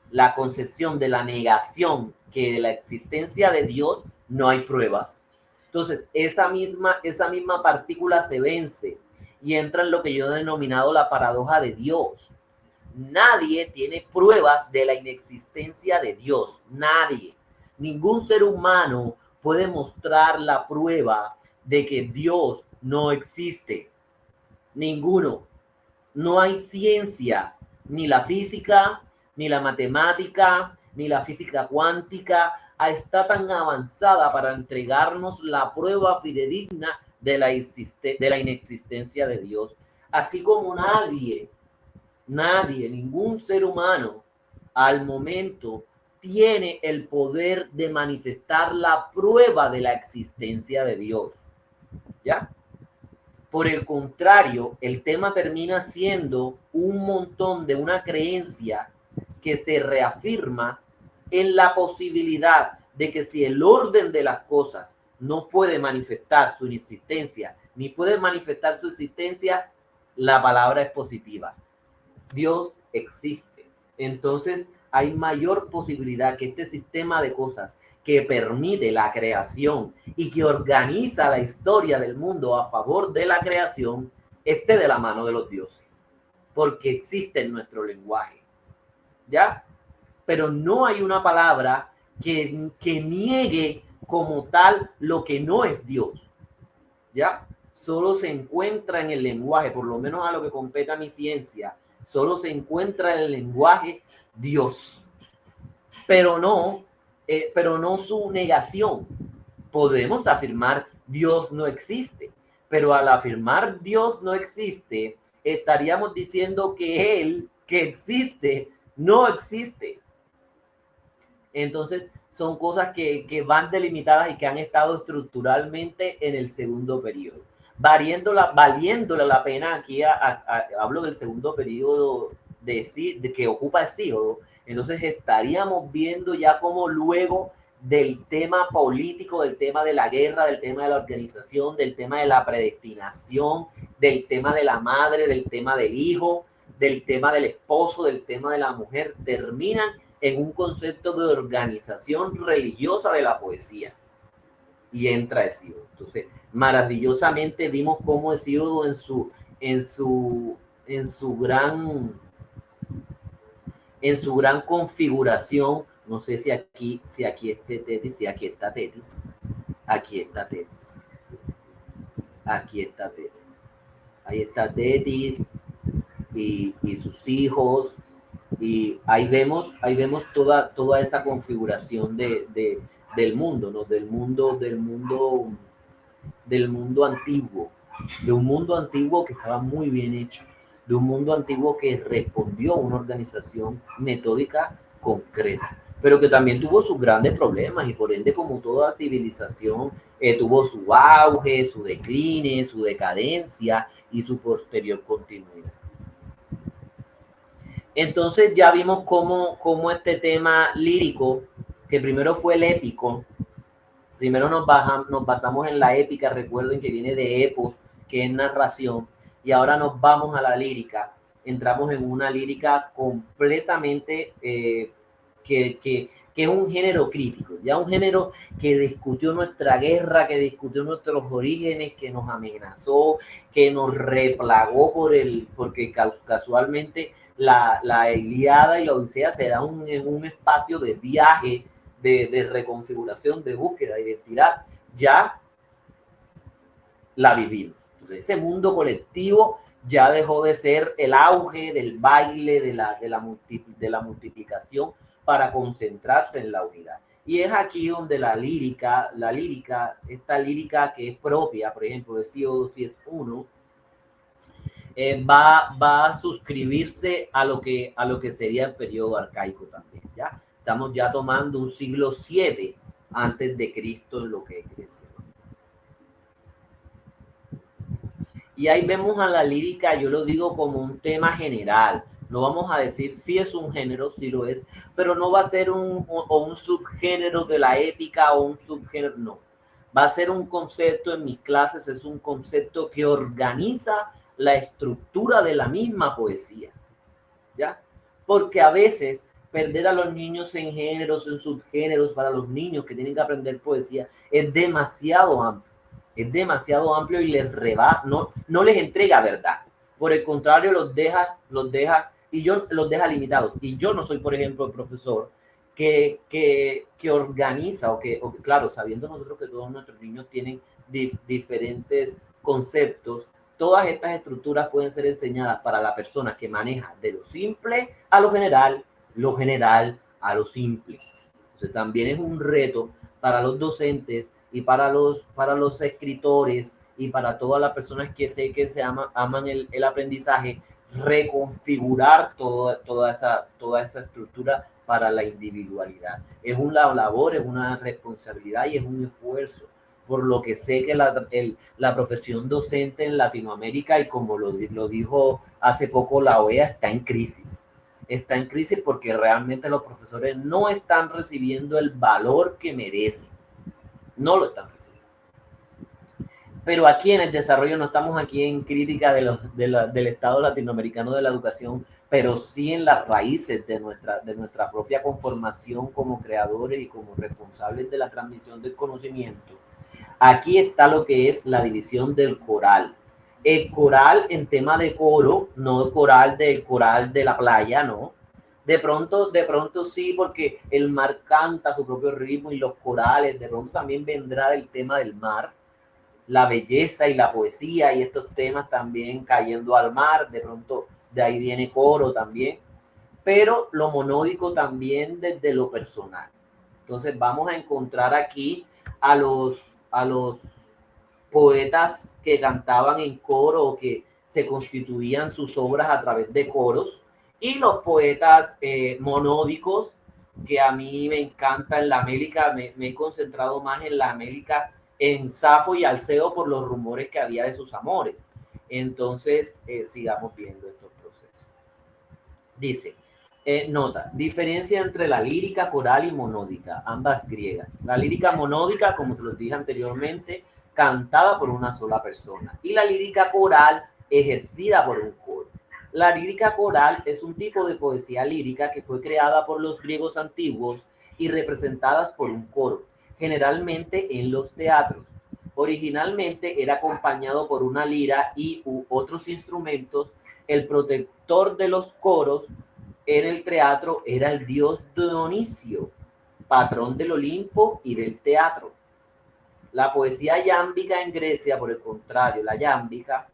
la concepción de la negación que de la existencia de Dios no hay pruebas. Entonces, esa misma partícula se vence y entra en lo que yo he denominado la paradoja de Dios. Nadie tiene pruebas de la inexistencia de Dios. Nadie. Ningún ser humano puede mostrar la prueba de que Dios no existe. Ninguno. No hay ciencia, ni la física, ni la matemática, ni la física cuántica está tan avanzada para entregarnos la prueba fidedigna de la inexistencia de Dios. Así como nadie, ningún ser humano al momento tiene el poder de manifestar la prueba de la existencia de Dios. ¿Ya? Por el contrario, el tema termina siendo un montón de una creencia que se reafirma en la posibilidad de que si el orden de las cosas no puede manifestar su existencia, ni puede manifestar su existencia, la palabra es positiva. Dios existe. Entonces hay mayor posibilidad que este sistema de cosas que permite la creación y que organiza la historia del mundo a favor de la creación esté de la mano de los dioses, porque existe en nuestro lenguaje, ¿ya? Pero no hay una palabra que niegue como tal lo que no es Dios, ¿ya? Solo se encuentra en el lenguaje, por lo menos a lo que compete a mi ciencia, solo se encuentra en el lenguaje Dios, pero no su negación. Podemos afirmar Dios no existe, pero al afirmar Dios no existe, estaríamos diciendo que Él, que existe, no existe. Entonces, son cosas que van delimitadas y que han estado estructuralmente en el segundo periodo. Valiéndole la pena, aquí hablo del segundo periodo de que ocupa Hesíodo, entonces estaríamos viendo ya como luego del tema político, del tema de la guerra, del tema de la organización, del tema de la predestinación, del tema de la madre, del tema del hijo, del tema del esposo, del tema de la mujer, terminan en un concepto de organización religiosa de la poesía. Y entra Hesíodo. Entonces, maravillosamente vimos cómo Hesíodo en su gran configuración, no sé si aquí está Tetis, si aquí está Tetis, aquí está Tetis, aquí está Tetis, ahí está Tetis y sus hijos, y ahí vemos toda esa configuración del mundo, ¿no? Del mundo antiguo, de un mundo antiguo que estaba muy bien hecho, de un mundo antiguo que respondió a una organización metódica concreta, pero que también tuvo sus grandes problemas y por ende, como toda civilización, tuvo su auge, su decline, su decadencia y su posterior continuidad. Entonces ya vimos cómo este tema lírico, que primero fue el épico, primero nos basamos en la épica, recuerden que viene de epos, que es narración, y ahora nos vamos a la lírica, entramos en una lírica completamente que es un género crítico, ya un género que discutió nuestra guerra, que discutió nuestros orígenes, que nos amenazó, que nos replagó porque casualmente la Ilíada y la Odisea se dan en un espacio de viaje, de reconfiguración, de búsqueda de identidad, ya la vivimos. Entonces, ese mundo colectivo ya dejó de ser el auge del baile, de la multiplicación, para concentrarse en la unidad. Y es aquí donde esta lírica que es propia, por ejemplo, de Hesíodo 1, va a suscribirse a lo que sería el periodo arcaico también, ¿ya? Estamos ya tomando un siglo 7 antes de Cristo en lo que es. Y ahí vemos a la lírica, yo lo digo como un tema general. No vamos a decir si es un género, si lo es, pero no va a ser un subgénero de la épica o un subgénero, no. Va a ser un concepto en mis clases, es un concepto que organiza la estructura de la misma poesía, ¿ya? Porque a veces perder a los niños en géneros, en subgéneros, para los niños que tienen que aprender poesía, es demasiado amplio. Es demasiado amplio y no les entrega verdad. Por el contrario, los deja limitados. Y yo no soy, por ejemplo, el profesor que organiza o que, claro, sabiendo nosotros que todos nuestros niños tienen diferentes conceptos, todas estas estructuras pueden ser enseñadas para la persona que maneja de lo simple a lo general a lo simple. Entonces, también es un reto para los docentes y para los escritores y para todas las personas que sé que aman el aprendizaje, reconfigurar toda esa estructura para la individualidad. Es una labor, es una responsabilidad y es un esfuerzo, por lo que sé que la profesión docente en Latinoamérica, y como lo dijo hace poco la OEA, está en crisis. está en crisis porque realmente los profesores no están recibiendo el valor que merecen. No lo están recibiendo. Pero aquí en el desarrollo no estamos aquí en crítica del Estado latinoamericano de la educación, pero sí en las raíces de nuestra propia conformación como creadores y como responsables de la transmisión del conocimiento. Aquí está lo que es la división del coral. El coral en tema de coro, no el coral de la playa, no. De pronto sí, porque el mar canta su propio ritmo y los corales, de pronto también vendrá el tema del mar, la belleza y la poesía y estos temas también cayendo al mar, de pronto de ahí viene coro también, pero lo monódico también desde lo personal. Entonces vamos a encontrar aquí a los poetas que cantaban en coro o que se constituían sus obras a través de coros, y los poetas monódicos, que a mí me encanta en la Mélica, me he concentrado más en la Mélica, en Safo y Alceo por los rumores que había de sus amores. Entonces, sigamos viendo estos procesos. Dice, nota, diferencia entre la lírica coral y monódica, ambas griegas. La lírica monódica, como te lo dije anteriormente, cantada por una sola persona, y la lírica coral ejercida por un coro. La lírica coral es un tipo de poesía lírica que fue creada por los griegos antiguos y representadas por un coro, generalmente en los teatros. Originalmente era acompañado por una lira y u otros instrumentos. El protector de los coros en el teatro era el dios Dionisio, patrón del Olimpo y del teatro. La poesía yámbica en Grecia, por el contrario, la yámbica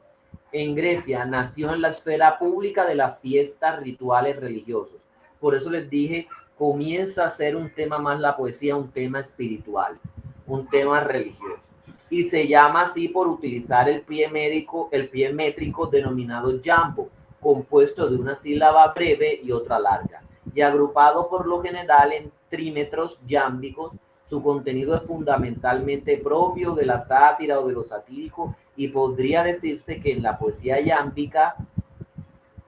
en Grecia nació en la esfera pública de las fiestas rituales religiosos. Por eso les dije, comienza a ser un tema más la poesía, un tema espiritual, un tema religioso. Y se llama así por utilizar el pie métrico denominado jambo, compuesto de una sílaba breve y otra larga, y agrupado por lo general en trímetros yámbicos. Su contenido es fundamentalmente propio de la sátira o de lo satírico, y podría decirse que en la poesía yámbica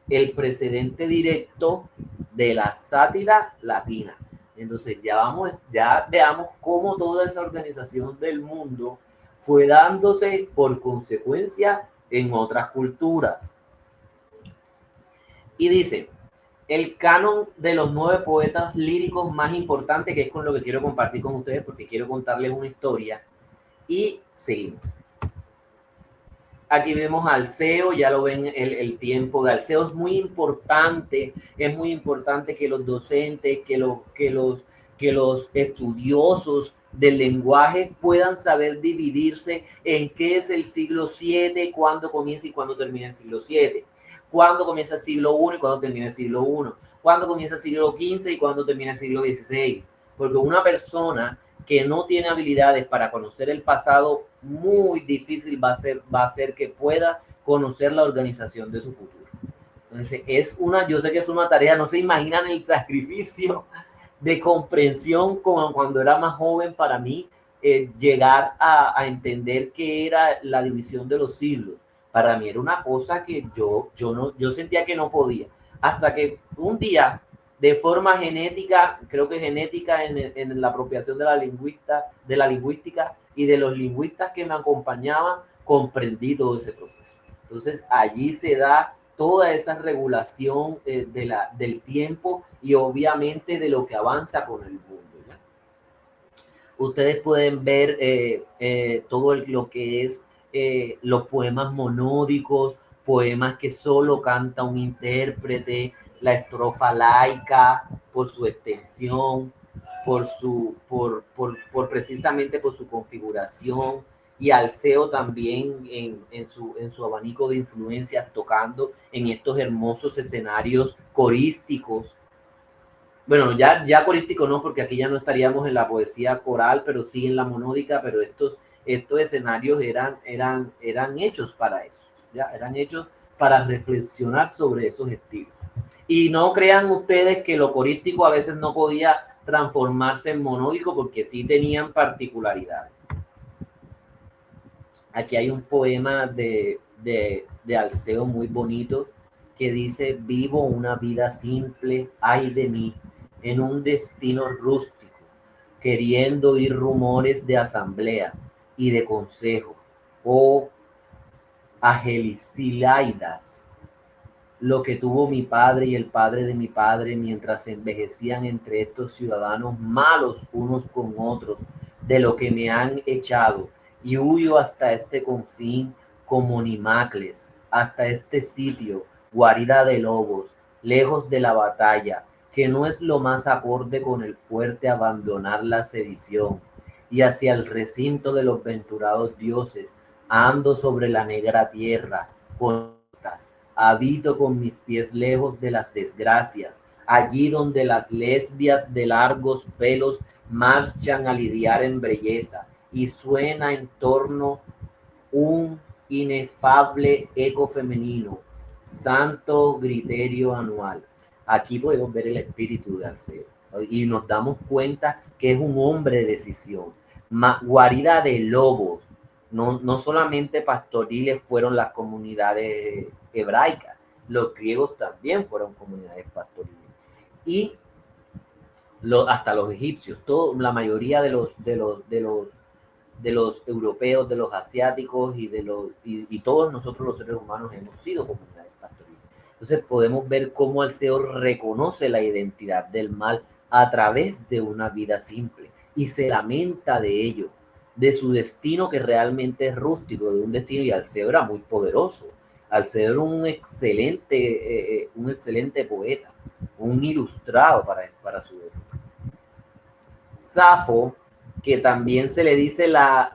el precedente directo de la sátira latina. Entonces ya veamos cómo toda esa organización del mundo fue dándose por consecuencia en otras culturas. Y dice, el canon de los 9 poetas líricos más importantes, que es con lo que quiero compartir con ustedes porque quiero contarles una historia, y seguimos. Aquí vemos a Alceo, ya lo ven, el tiempo de Alceo es muy importante que los docentes, que los estudiosos del lenguaje puedan saber dividirse en qué es el siglo VII, cuándo comienza y cuándo termina el siglo VII, cuándo comienza el siglo I y cuándo termina el siglo I, cuándo comienza el siglo XV y cuándo termina el siglo XVI, porque una persona que no tiene habilidades para conocer el pasado, muy difícil va a ser que pueda conocer la organización de su futuro. Entonces, yo sé que es una tarea, no se imaginan el sacrificio de comprensión como cuando era más joven para mí, llegar a entender qué era la división de los siglos. Para mí era una cosa que yo sentía que no podía. Hasta que un día, de forma genética, creo que genética en la apropiación de la lingüística y de los lingüistas que me acompañaban, comprendí todo ese proceso. Entonces allí se da toda esa regulación del tiempo y obviamente de lo que avanza con el mundo, ¿ya? Ustedes pueden ver todo lo que es los poemas monódicos, poemas que solo canta un intérprete, la estrofa laica por su extensión, precisamente por su configuración, y Alceo también en su abanico de influencias, tocando en estos hermosos escenarios corísticos. Bueno, ya corístico no, porque aquí ya no estaríamos en la poesía coral, pero sí en la monódica, pero estos escenarios eran hechos para eso, ya eran hechos para reflexionar sobre esos estilos. Y no crean ustedes que lo corístico a veces no podía transformarse en monódico, porque sí tenían particularidades. Aquí hay un poema de Alceo muy bonito, que dice: vivo una vida simple, ay de mí, en un destino rústico, queriendo oír rumores de asamblea y de consejo. Oh, Agelicilaidas, lo que tuvo mi padre y el padre de mi padre mientras envejecían entre estos ciudadanos malos unos con otros, de lo que me han echado, y huyo hasta este confín como Nimacles, hasta este sitio, guarida de lobos, lejos de la batalla, que no es lo más acorde con el fuerte abandonar la sedición, y hacia el recinto de los venturados dioses, ando sobre la negra tierra, con habito con mis pies lejos de las desgracias, allí donde las lesbias de largos pelos marchan a lidiar en belleza y suena en torno un inefable eco femenino, santo griterio anual. Aquí podemos ver el espíritu de Alceo y nos damos cuenta que es un hombre de decisión, guarida de lobos. No solamente pastoriles fueron las comunidades hebraicas, los griegos también fueron comunidades pastoriles. Y hasta los egipcios, la mayoría de los europeos, de los asiáticos y todos nosotros los seres humanos hemos sido comunidades pastoriles. Entonces podemos ver cómo Alceo reconoce la identidad del mal a través de una vida simple y se lamenta de ello, de su destino que realmente es rústico, de un destino, y Alceo era muy poderoso. Alceo era un excelente poeta, un ilustrado para su época. Safo, que también se le dice la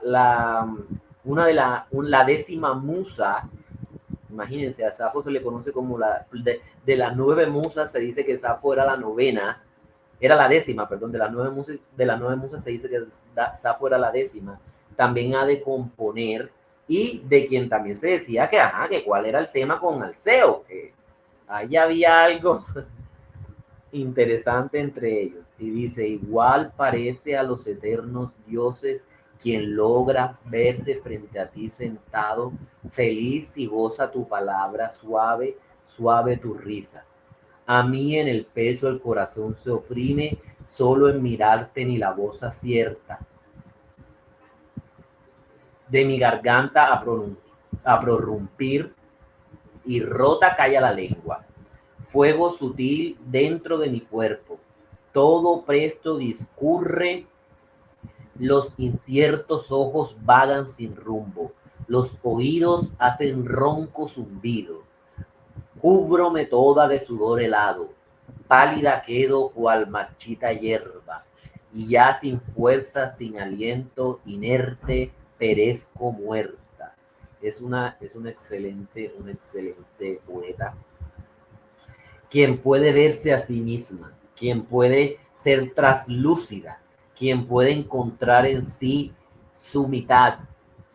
décima musa. Imagínense, a Safo se le conoce como de las 9 musas, se dice que Safo era la novena, era la décima, perdón, de las 9 musas se dice que Safo era la décima. También ha de componer, y de quien también se decía que cuál era el tema con Alceo, que ahí había algo interesante entre ellos. Y dice: igual parece a los eternos dioses quien logra verse frente a ti sentado, feliz, y goza tu palabra suave, suave tu risa. A mí en el pecho el corazón se oprime, solo en mirarte ni la voz acierta. De mi garganta a prorrumpir, y rota calla la lengua. Fuego sutil dentro de mi cuerpo. Todo presto discurre, los inciertos ojos vagan sin rumbo, los oídos hacen ronco zumbido. Cúbrome toda de sudor helado, pálida quedo cual marchita hierba, y ya sin fuerza, sin aliento, inerte, perezco muerta. Es una excelente poeta, quien puede verse a sí misma, quien puede ser traslúcida, quien puede encontrar en sí su mitad,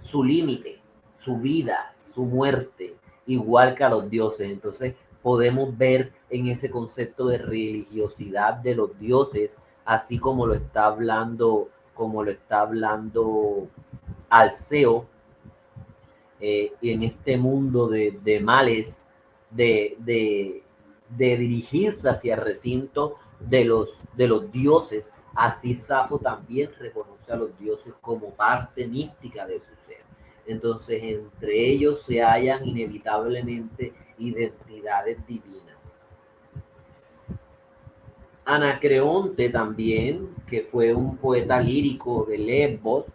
su límite, su vida, su muerte, igual que a los dioses. Entonces podemos ver en ese concepto de religiosidad de los dioses, así como lo está hablando Alceo, en este mundo de males, de dirigirse hacia el recinto de los dioses. Así Safo también reconoce a los dioses como parte mística de su ser. Entonces, entre ellos se hallan inevitablemente identidades divinas. Anacreonte también, que fue un poeta lírico de Lesbos,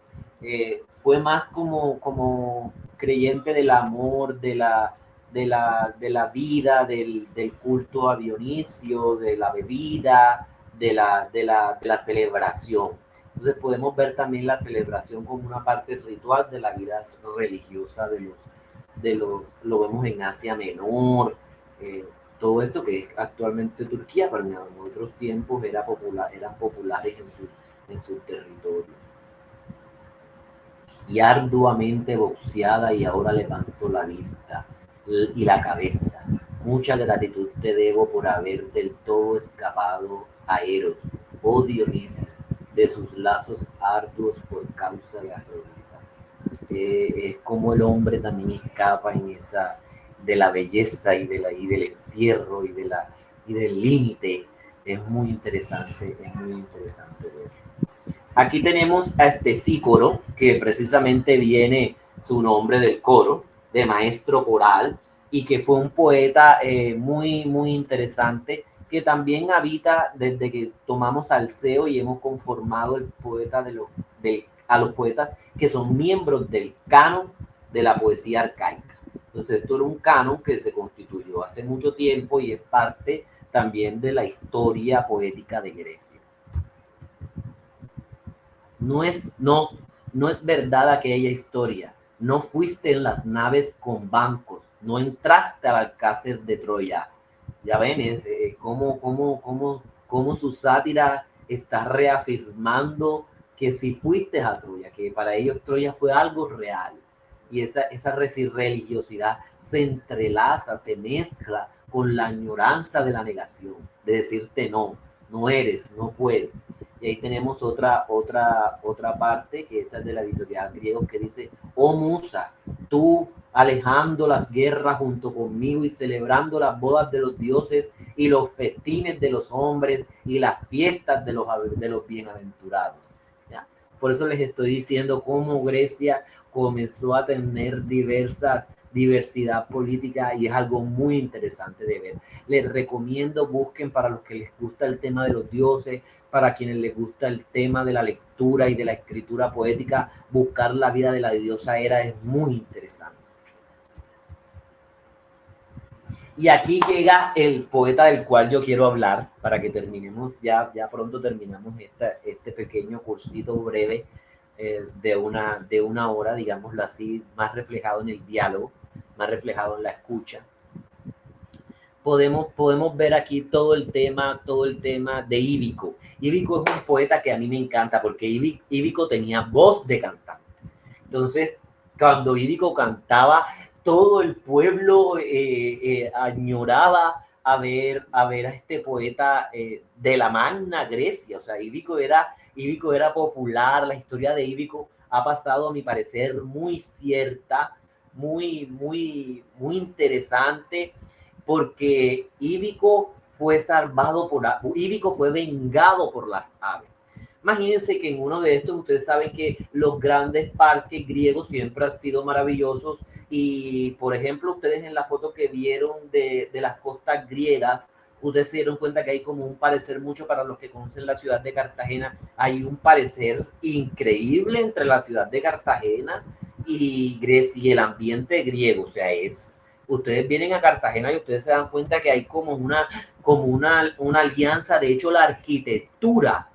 fue más como creyente del amor, de la vida, del culto a Dionisio, de la bebida, de la celebración. Entonces podemos ver también la celebración como una parte ritual de la vida religiosa lo vemos en Asia Menor, todo esto que es actualmente Turquía, pero en otros tiempos eran populares en sus territorios. Y arduamente boxeada, y ahora levanto la vista y la cabeza. Mucha gratitud te debo por haber del todo escapado a Eros, oh Dionisio, de sus lazos arduos por causa de Afrodita. Es como el hombre también escapa de la belleza y del encierro y del límite. Es muy interesante ver. Aquí tenemos a este Sícoro, que precisamente viene su nombre del coro, de maestro coral, y que fue un poeta muy interesante, que también habita desde que tomamos Alceo y hemos conformado el poeta a los poetas que son miembros del canon de la poesía arcaica. Entonces, esto era un canon que se constituyó hace mucho tiempo y es parte también de la historia poética de Grecia. No es verdad aquella historia. No fuiste en las naves con bancos, no entraste al alcázar de Troya. Ya ven, cómo su sátira está reafirmando que si fuiste a Troya, que para ellos Troya fue algo real. Y esa religiosidad se entrelaza, se mezcla con la añoranza de la negación, de decirte no eres, no puedes. Y ahí tenemos otra parte, que esta es de la editorial Griegos, que dice: oh musa, tú alejando las guerras junto conmigo y celebrando las bodas de los dioses y los festines de los hombres y las fiestas de los bienaventurados. ¿Ya? Por eso les estoy diciendo cómo Grecia comenzó a tener diversidad política y es algo muy interesante de ver. Les recomiendo, busquen para los que les gusta el tema de los dioses, para quienes les gusta el tema de la lectura y de la escritura poética, buscar la vida de la diosa Hera es muy interesante. Y aquí llega el poeta del cual yo quiero hablar, para que terminemos, ya pronto terminamos este pequeño cursito breve de una hora, digámoslo así, más reflejado en el diálogo, más reflejado en la escucha. Podemos ver aquí todo el tema de Ívico. Ívico es un poeta que a mí me encanta porque Ívico tenía voz de cantante. Entonces, cuando Ívico cantaba, todo el pueblo añoraba a ver a este poeta de la Magna Grecia. O sea, Ívico era popular. La historia de Ívico ha pasado, a mi parecer, muy cierta, muy interesante, porque Ívico fue vengado por las aves. Imagínense que en uno de estos, ustedes saben que los grandes parques griegos siempre han sido maravillosos y, por ejemplo, ustedes en la foto que vieron de las costas griegas, ustedes se dieron cuenta que hay como un parecer, mucho para los que conocen la ciudad de Cartagena, hay un parecer increíble entre la ciudad de Cartagena y Grecia y el ambiente griego. O sea, ustedes vienen a Cartagena y ustedes se dan cuenta que hay como una alianza. De hecho, la arquitectura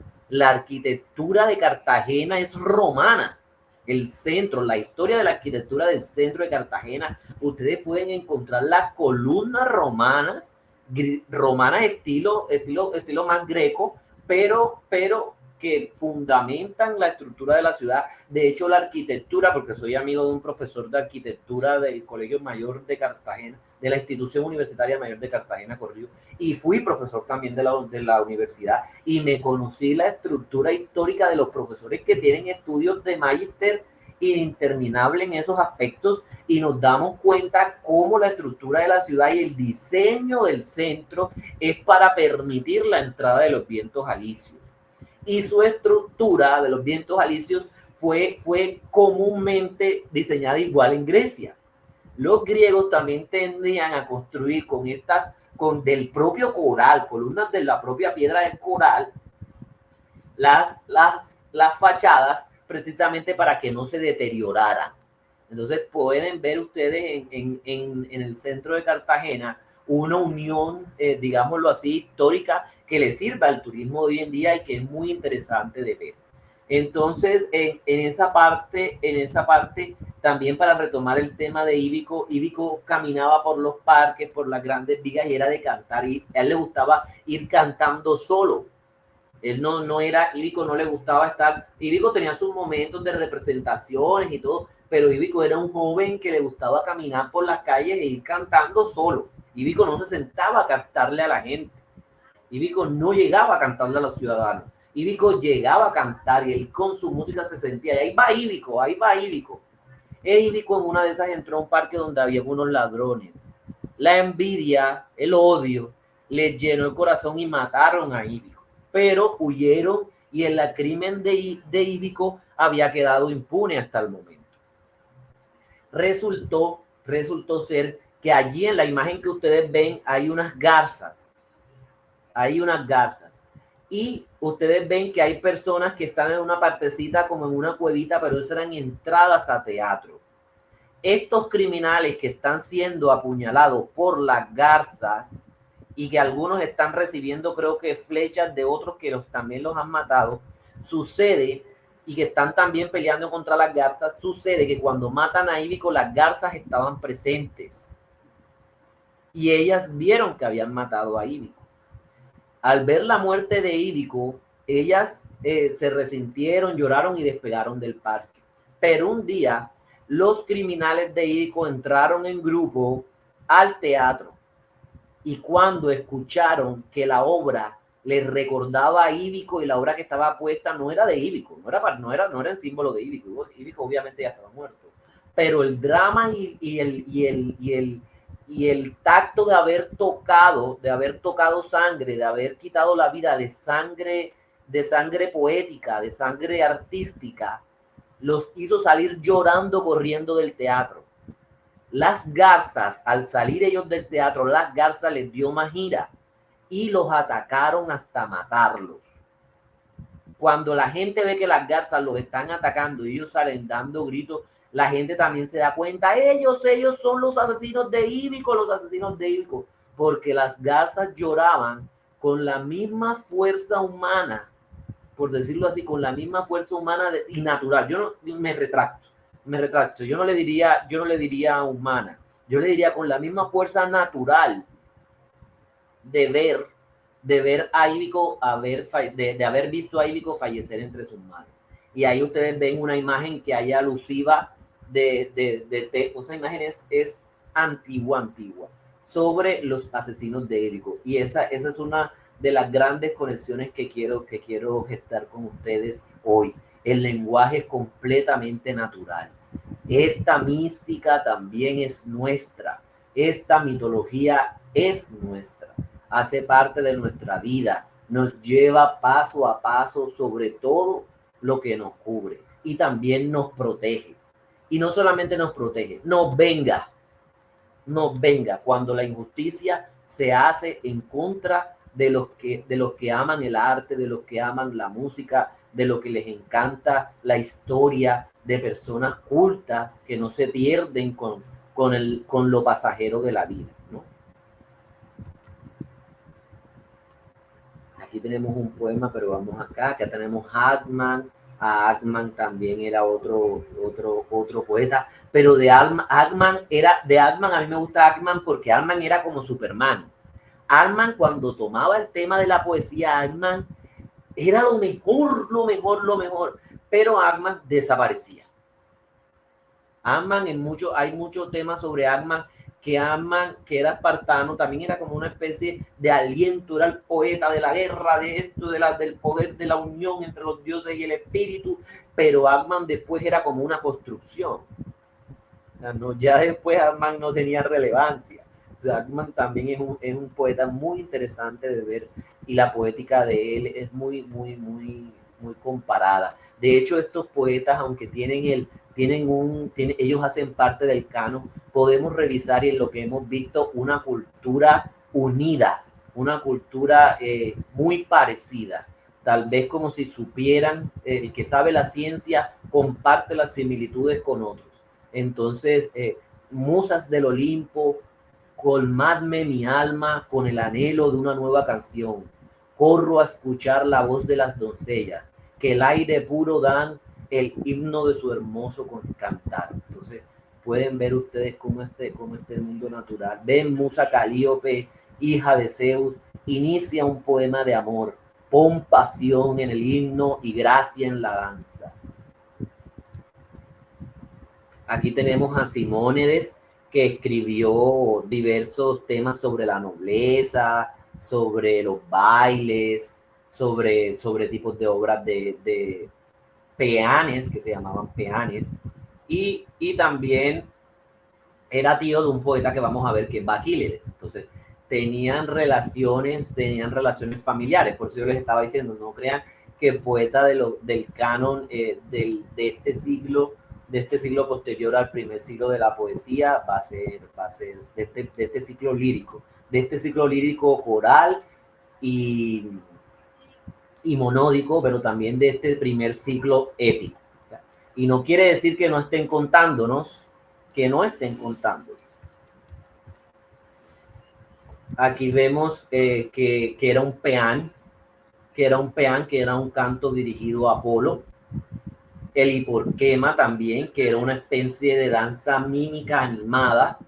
de Cartagena es romana. El centro, la historia de la arquitectura del centro de Cartagena, ustedes pueden encontrar las columnas romanas estilo más greco, pero que fundamentan la estructura de la ciudad. De hecho, la arquitectura, porque soy amigo de un profesor de arquitectura del Colegio Mayor de Cartagena, de la Institución Universitaria Mayor de Cartagena, Corrió, y fui profesor también de la universidad, y me conocí la estructura histórica de los profesores que tienen estudios de magíster interminable en esos aspectos, y nos damos cuenta cómo la estructura de la ciudad y el diseño del centro es para permitir la entrada de los vientos alisios. Y su estructura de los vientos alisios fue comúnmente diseñada igual en Grecia. Los griegos también tendían a construir con del propio coral, columnas de la propia piedra del coral, las fachadas, precisamente para que no se deterioraran. Entonces pueden ver ustedes en el centro de Cartagena una unión, digámoslo así, histórica, que le sirve al turismo hoy en día y que es muy interesante de ver. Entonces, en esa parte, también para retomar el tema de Ívico caminaba por los parques, por las grandes vigas, y era de cantar, y a él le gustaba ir cantando solo. Él no era, Ívico no le gustaba estar, Ívico tenía sus momentos de representaciones y todo, pero Ívico era un joven que le gustaba caminar por las calles e ir cantando solo. Ívico no se sentaba a cantarle a la gente. Ívico no llegaba a cantarle a los ciudadanos. Ívico llegaba a cantar y él con su música se sentía, y ahí va Ívico. Ívico en una de esas entró a un parque donde había unos ladrones. La envidia, el odio, les llenó el corazón y mataron a Íbico. Pero huyeron y el crimen de Íbico había quedado impune hasta el momento. Resultó ser que allí en la imagen que ustedes ven hay unas garzas. Hay unas garzas. Y ustedes ven que hay personas que están en una partecita como en una cuevita, pero esas eran entradas a teatro. Estos criminales que están siendo apuñalados por las garzas y que algunos están recibiendo, creo que flechas de otros que también los han matado, sucede, y que están también peleando contra las garzas, sucede que cuando matan a Íbico, las garzas estaban presentes y ellas vieron que habían matado a Íbico. Al ver la muerte de Íbico, ellas se resintieron, lloraron y despegaron del parque. Pero un día, los criminales de Íbico entraron en grupo al teatro y cuando escucharon que la obra les recordaba a Íbico y la obra que estaba puesta no era de Íbico, no era el símbolo de Íbico. Íbico obviamente ya estaba muerto, pero el drama y el tacto de haber tocado sangre, de haber quitado la vida de sangre poética, de sangre artística, los hizo salir llorando, corriendo del teatro. Las garzas, al salir ellos del teatro, las garzas les dio más ira y los atacaron hasta matarlos. Cuando la gente ve que las garzas los están atacando y ellos salen dando gritos, la gente también se da cuenta, ellos son los asesinos de Íbico, porque las garzas lloraban con la misma fuerza humana, por decirlo así, con la misma fuerza humana y natural. Yo no, me retracto, yo no le diría humana, yo le diría con la misma fuerza natural de ver a Íbico, de haber visto a Íbico fallecer entre sus manos. Y ahí ustedes ven una imagen que hay alusiva esa imagen es antigua, sobre los asesinos de Íbico. Y esa es una de las grandes conexiones que quiero gestar con ustedes hoy. El lenguaje es completamente natural. Esta mística también es nuestra. Esta mitología es nuestra. Hace parte de nuestra vida. Nos lleva paso a paso sobre todo lo que nos cubre. Y también nos protege. Y no solamente nos protege, nos venga cuando la injusticia se hace en contra de los que aman el arte, de los que aman la música, de los que les encanta la historia, de personas cultas que no se pierden con lo pasajero de la vida, ¿no? Aquí tenemos un poema, pero vamos acá tenemos Hartmann. Hartmann también era otro poeta, pero Hartmann a mí me gusta Hartmann porque Hartmann era como Superman. Hartmann, cuando tomaba el tema de la poesía, Hartmann era lo mejor, pero Hartmann desaparecía. Hartmann, hay muchos temas sobre Hartmann, que era espartano, también era como una especie de aliento, era el poeta de la guerra, de esto, del poder de la unión entre los dioses y el espíritu, pero Hartmann después era como una construcción. O sea, ya después Hartmann no tenía relevancia. O sea, Hartmann también es un poeta muy interesante de ver y la poética de él es muy comparada. De hecho, estos poetas, aunque ellos hacen parte del canon, podemos revisar y en lo que hemos visto una cultura unida, una cultura muy parecida. Tal vez como si supieran, el que sabe la ciencia comparte las similitudes con otros. Entonces, musas del Olimpo, colmadme mi alma con el anhelo de una nueva canción. Corro a escuchar la voz de las doncellas, que el aire puro dan el himno de su hermoso cantar. Entonces, pueden ver ustedes cómo este mundo natural. Ven, musa Calíope, hija de Zeus, inicia un poema de amor. Pon pasión en el himno y gracia en la danza. Aquí tenemos a Simónides, que escribió diversos temas sobre la nobleza, sobre los bailes, sobre tipos de obras de peanes, que se llamaban peanes, y también era tío de un poeta que vamos a ver que es Baquílides. Entonces, tenían relaciones familiares. Por eso yo les estaba diciendo, no crean que el poeta del canon de este siglo posterior al primer siglo de la poesía va a ser de este ciclo lírico coral y monódico, pero también de este primer ciclo épico. Y no quiere decir que no estén contándonos, Aquí vemos que era un peán, que era un canto dirigido a Apolo. El hiporquema también, que era una especie de danza mímica animada.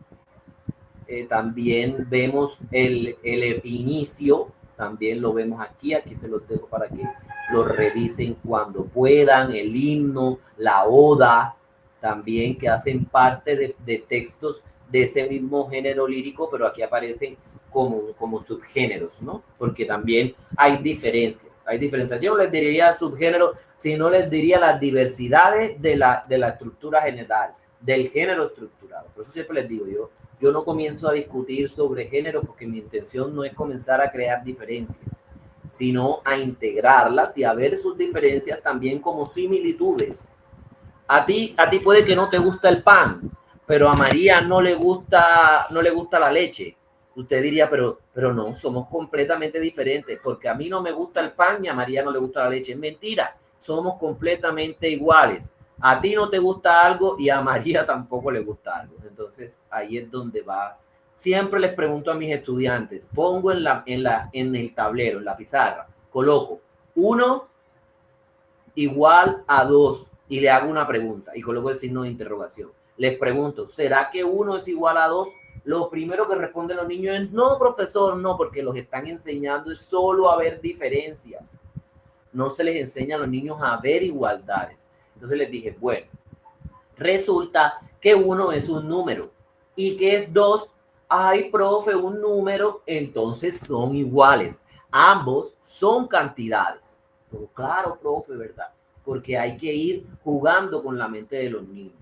También vemos el epinicio, también lo vemos aquí se los dejo para que lo revisen cuando puedan, el himno, la oda, también que hacen parte de textos de ese mismo género lírico, pero aquí aparecen como subgéneros, ¿no? Porque también hay diferencias. Yo no les diría subgénero, sino les diría las diversidades de la estructura general, del género estructurado. Por eso siempre les digo, yo no comienzo a discutir sobre género porque mi intención no es comenzar a crear diferencias, sino a integrarlas y a ver sus diferencias también como similitudes. A ti puede que no te gusta el pan, pero a María no le gusta la leche. Usted diría, pero no, somos completamente diferentes, porque a mí no me gusta el pan y a María no le gusta la leche. Es mentira, somos completamente iguales. A ti no te gusta algo y a María tampoco le gusta algo. Entonces, ahí es donde va. Siempre les pregunto a mis estudiantes, pongo en el tablero, en la pizarra, coloco 1 igual a 2 y le hago una pregunta y coloco el signo de interrogación. Les pregunto, ¿será que 1 es igual a 2? Lo primero que responden los niños es, no, profesor, no, porque los están enseñando es solo a ver diferencias. No se les enseña a los niños a ver igualdades. Entonces les dije, bueno, resulta que 1 es un número. ¿Y qué es 2? Ay, profe, un número, entonces son iguales. Ambos son cantidades. Pero claro, profe, ¿verdad? Porque hay que ir jugando con la mente de los niños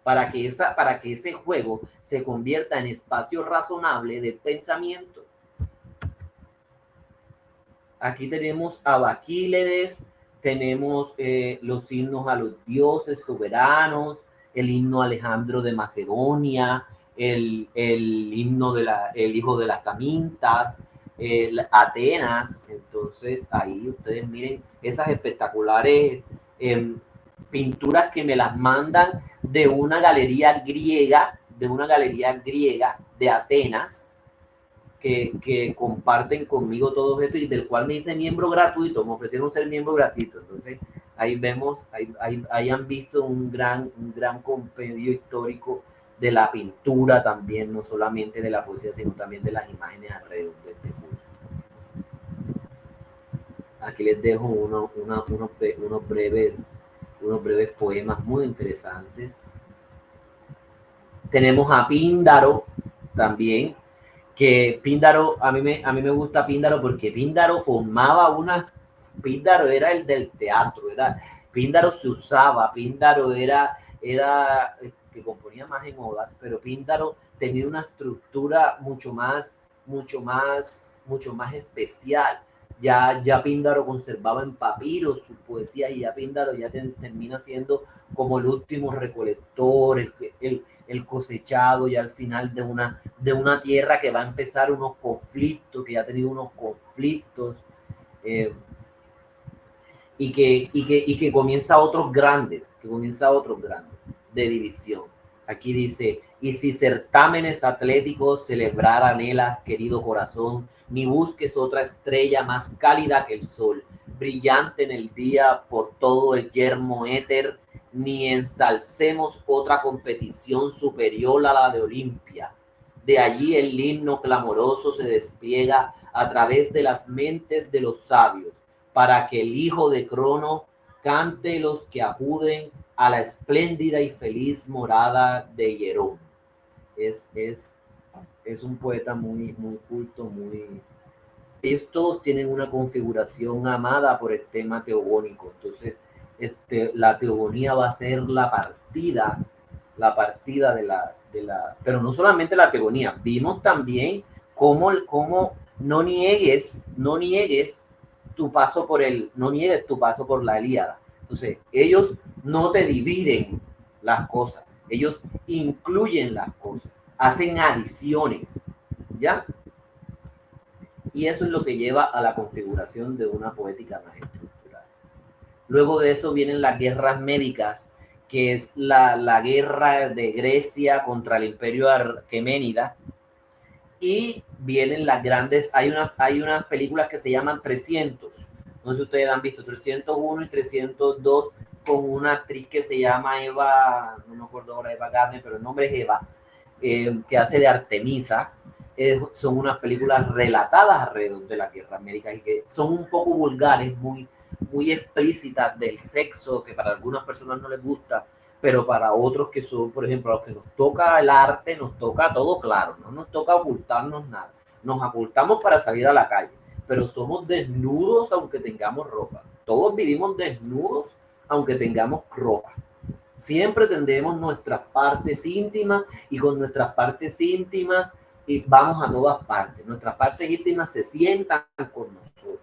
para que ese juego se convierta en espacio razonable de pensamiento. Aquí tenemos a Baquílides, tenemos los himnos a los dioses soberanos, el himno a Alejandro de Macedonia, el himno el hijo de las Amintas, Atenas. Entonces ahí ustedes miren esas espectaculares pinturas que me las mandan de una galería griega de Atenas, que comparten conmigo todos estos y del cual me hice miembro gratuito, me ofrecieron ser miembro gratuito. Entonces ahí vemos, ahí han visto un gran compendio histórico de la pintura también, no solamente de la poesía, sino también de las imágenes alrededor de este curso. Aquí les dejo unos breves poemas muy interesantes. Tenemos a Píndaro también, que Píndaro, a mí me gusta Píndaro porque Píndaro Píndaro era el del teatro, Píndaro se usaba, Píndaro era que componía más en odas, pero Píndaro tenía una estructura mucho más especial. Ya Píndaro conservaba en papiros su poesía y ya Píndaro ya termina siendo como el último recolector, el cosechado ya al final de una tierra que va a empezar unos conflictos, que ya ha tenido unos conflictos, y que comienza otros grandes de división. Aquí dice, y si certámenes atléticos celebrar anhelas, querido corazón, ni busques otra estrella más cálida que el sol, brillante en el día por todo el yermo éter, ni ensalcemos otra competición superior a la de Olimpia. De allí el himno clamoroso se despliega a través de las mentes de los sabios, para que el hijo de Crono cante los que acuden a la espléndida y feliz morada de Hierón. Es un poeta muy culto, ellos todos tienen una configuración amada por el tema teogónico. Entonces, la teogonía va a ser la partida la partida pero no solamente la tegonía, vimos también cómo no niegues tu paso no niegues tu paso por la Ilíada. Entonces, ellos no te dividen las cosas, ellos incluyen las cosas, hacen adiciones, ¿ya? Y eso es lo que lleva a la configuración de una poética más estructural. Luego de eso vienen las guerras médicas, que es la guerra de Grecia contra el imperio aqueménida, y vienen las grandes, hay unas películas que se llaman 300, no sé si ustedes han visto, 301 y 302, con una actriz que se llama Eva, no me acuerdo ahora, Eva Gardner, pero el nombre es Eva, que hace de Artemisa. Son unas películas relatadas alrededor de la guerra médica y que son un poco vulgares, muy explícitas del sexo, que para algunas personas no les gusta, pero para otros que son, por ejemplo, a los que nos toca el arte, nos toca todo claro, no nos toca ocultarnos nada. Nos ocultamos para salir a la calle, pero somos desnudos aunque tengamos ropa. Todos vivimos desnudos aunque tengamos ropa. Siempre tendremos nuestras partes íntimas y con nuestras partes íntimas vamos a todas partes. Nuestras partes íntimas se sientan con nosotros,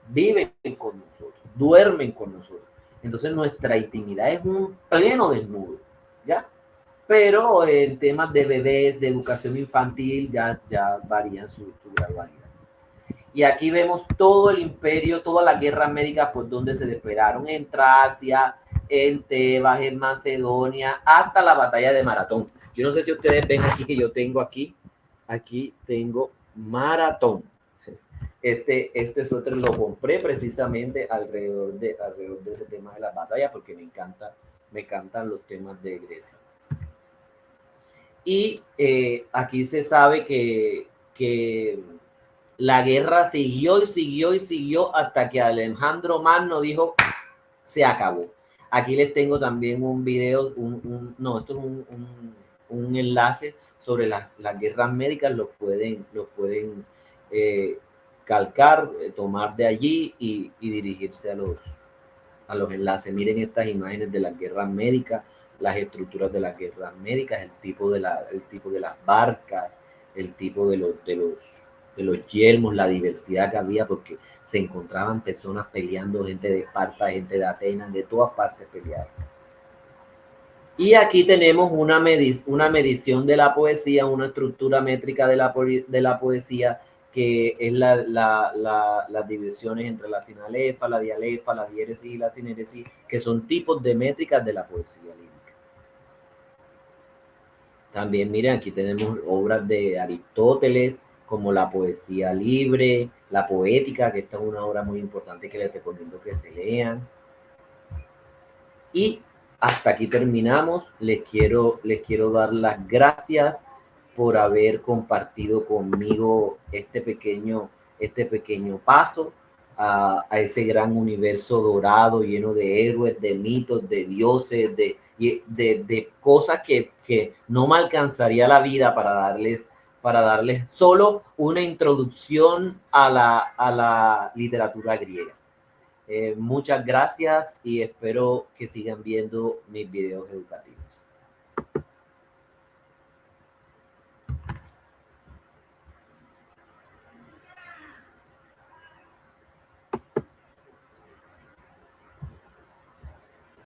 viven con nosotros, duermen con nosotros. Entonces nuestra intimidad es un pleno desnudo, ¿ya? Pero en temas de bebés, de educación infantil, ya varían su gradualidad. Y aquí vemos todo el imperio, todas las guerras médicas por donde se despegaron, en Tracia, en Tebas, en Macedonia, hasta la batalla de Maratón. Yo no sé si ustedes ven aquí que yo tengo aquí tengo Maratón. Este suéter lo compré precisamente alrededor de ese tema de las batallas porque me encantan los temas de Grecia. Y aquí se sabe que la guerra siguió y siguió y siguió hasta que Alejandro Magno dijo, se acabó. Aquí les tengo también un video, esto es un enlace sobre las guerras médicas, los pueden calcar, tomar de allí y dirigirse a los enlaces. Miren estas imágenes de las guerras médicas, las estructuras de las guerras médicas, el tipo de las barcas, el tipo de los yelmos, la diversidad que había, porque se encontraban personas peleando, gente de Esparta, gente de Atenas, de todas partes peleaban. Y aquí tenemos una medición de la poesía, una estructura métrica de la poesía, que es las divisiones entre la sinalefa, la dialefa, la diéresis y la sinéresis, que son tipos de métricas de la poesía lírica. También miren, aquí tenemos obras de Aristóteles, como la poesía libre, la poética, que esta es una obra muy importante que les recomiendo que se lean. Y hasta aquí terminamos. Les quiero dar las gracias por haber compartido conmigo este pequeño paso a ese gran universo dorado, lleno de héroes, de mitos, de dioses, de cosas que no me alcanzaría la vida para darles solo una introducción a la literatura griega. Muchas gracias y espero que sigan viendo mis videos educativos.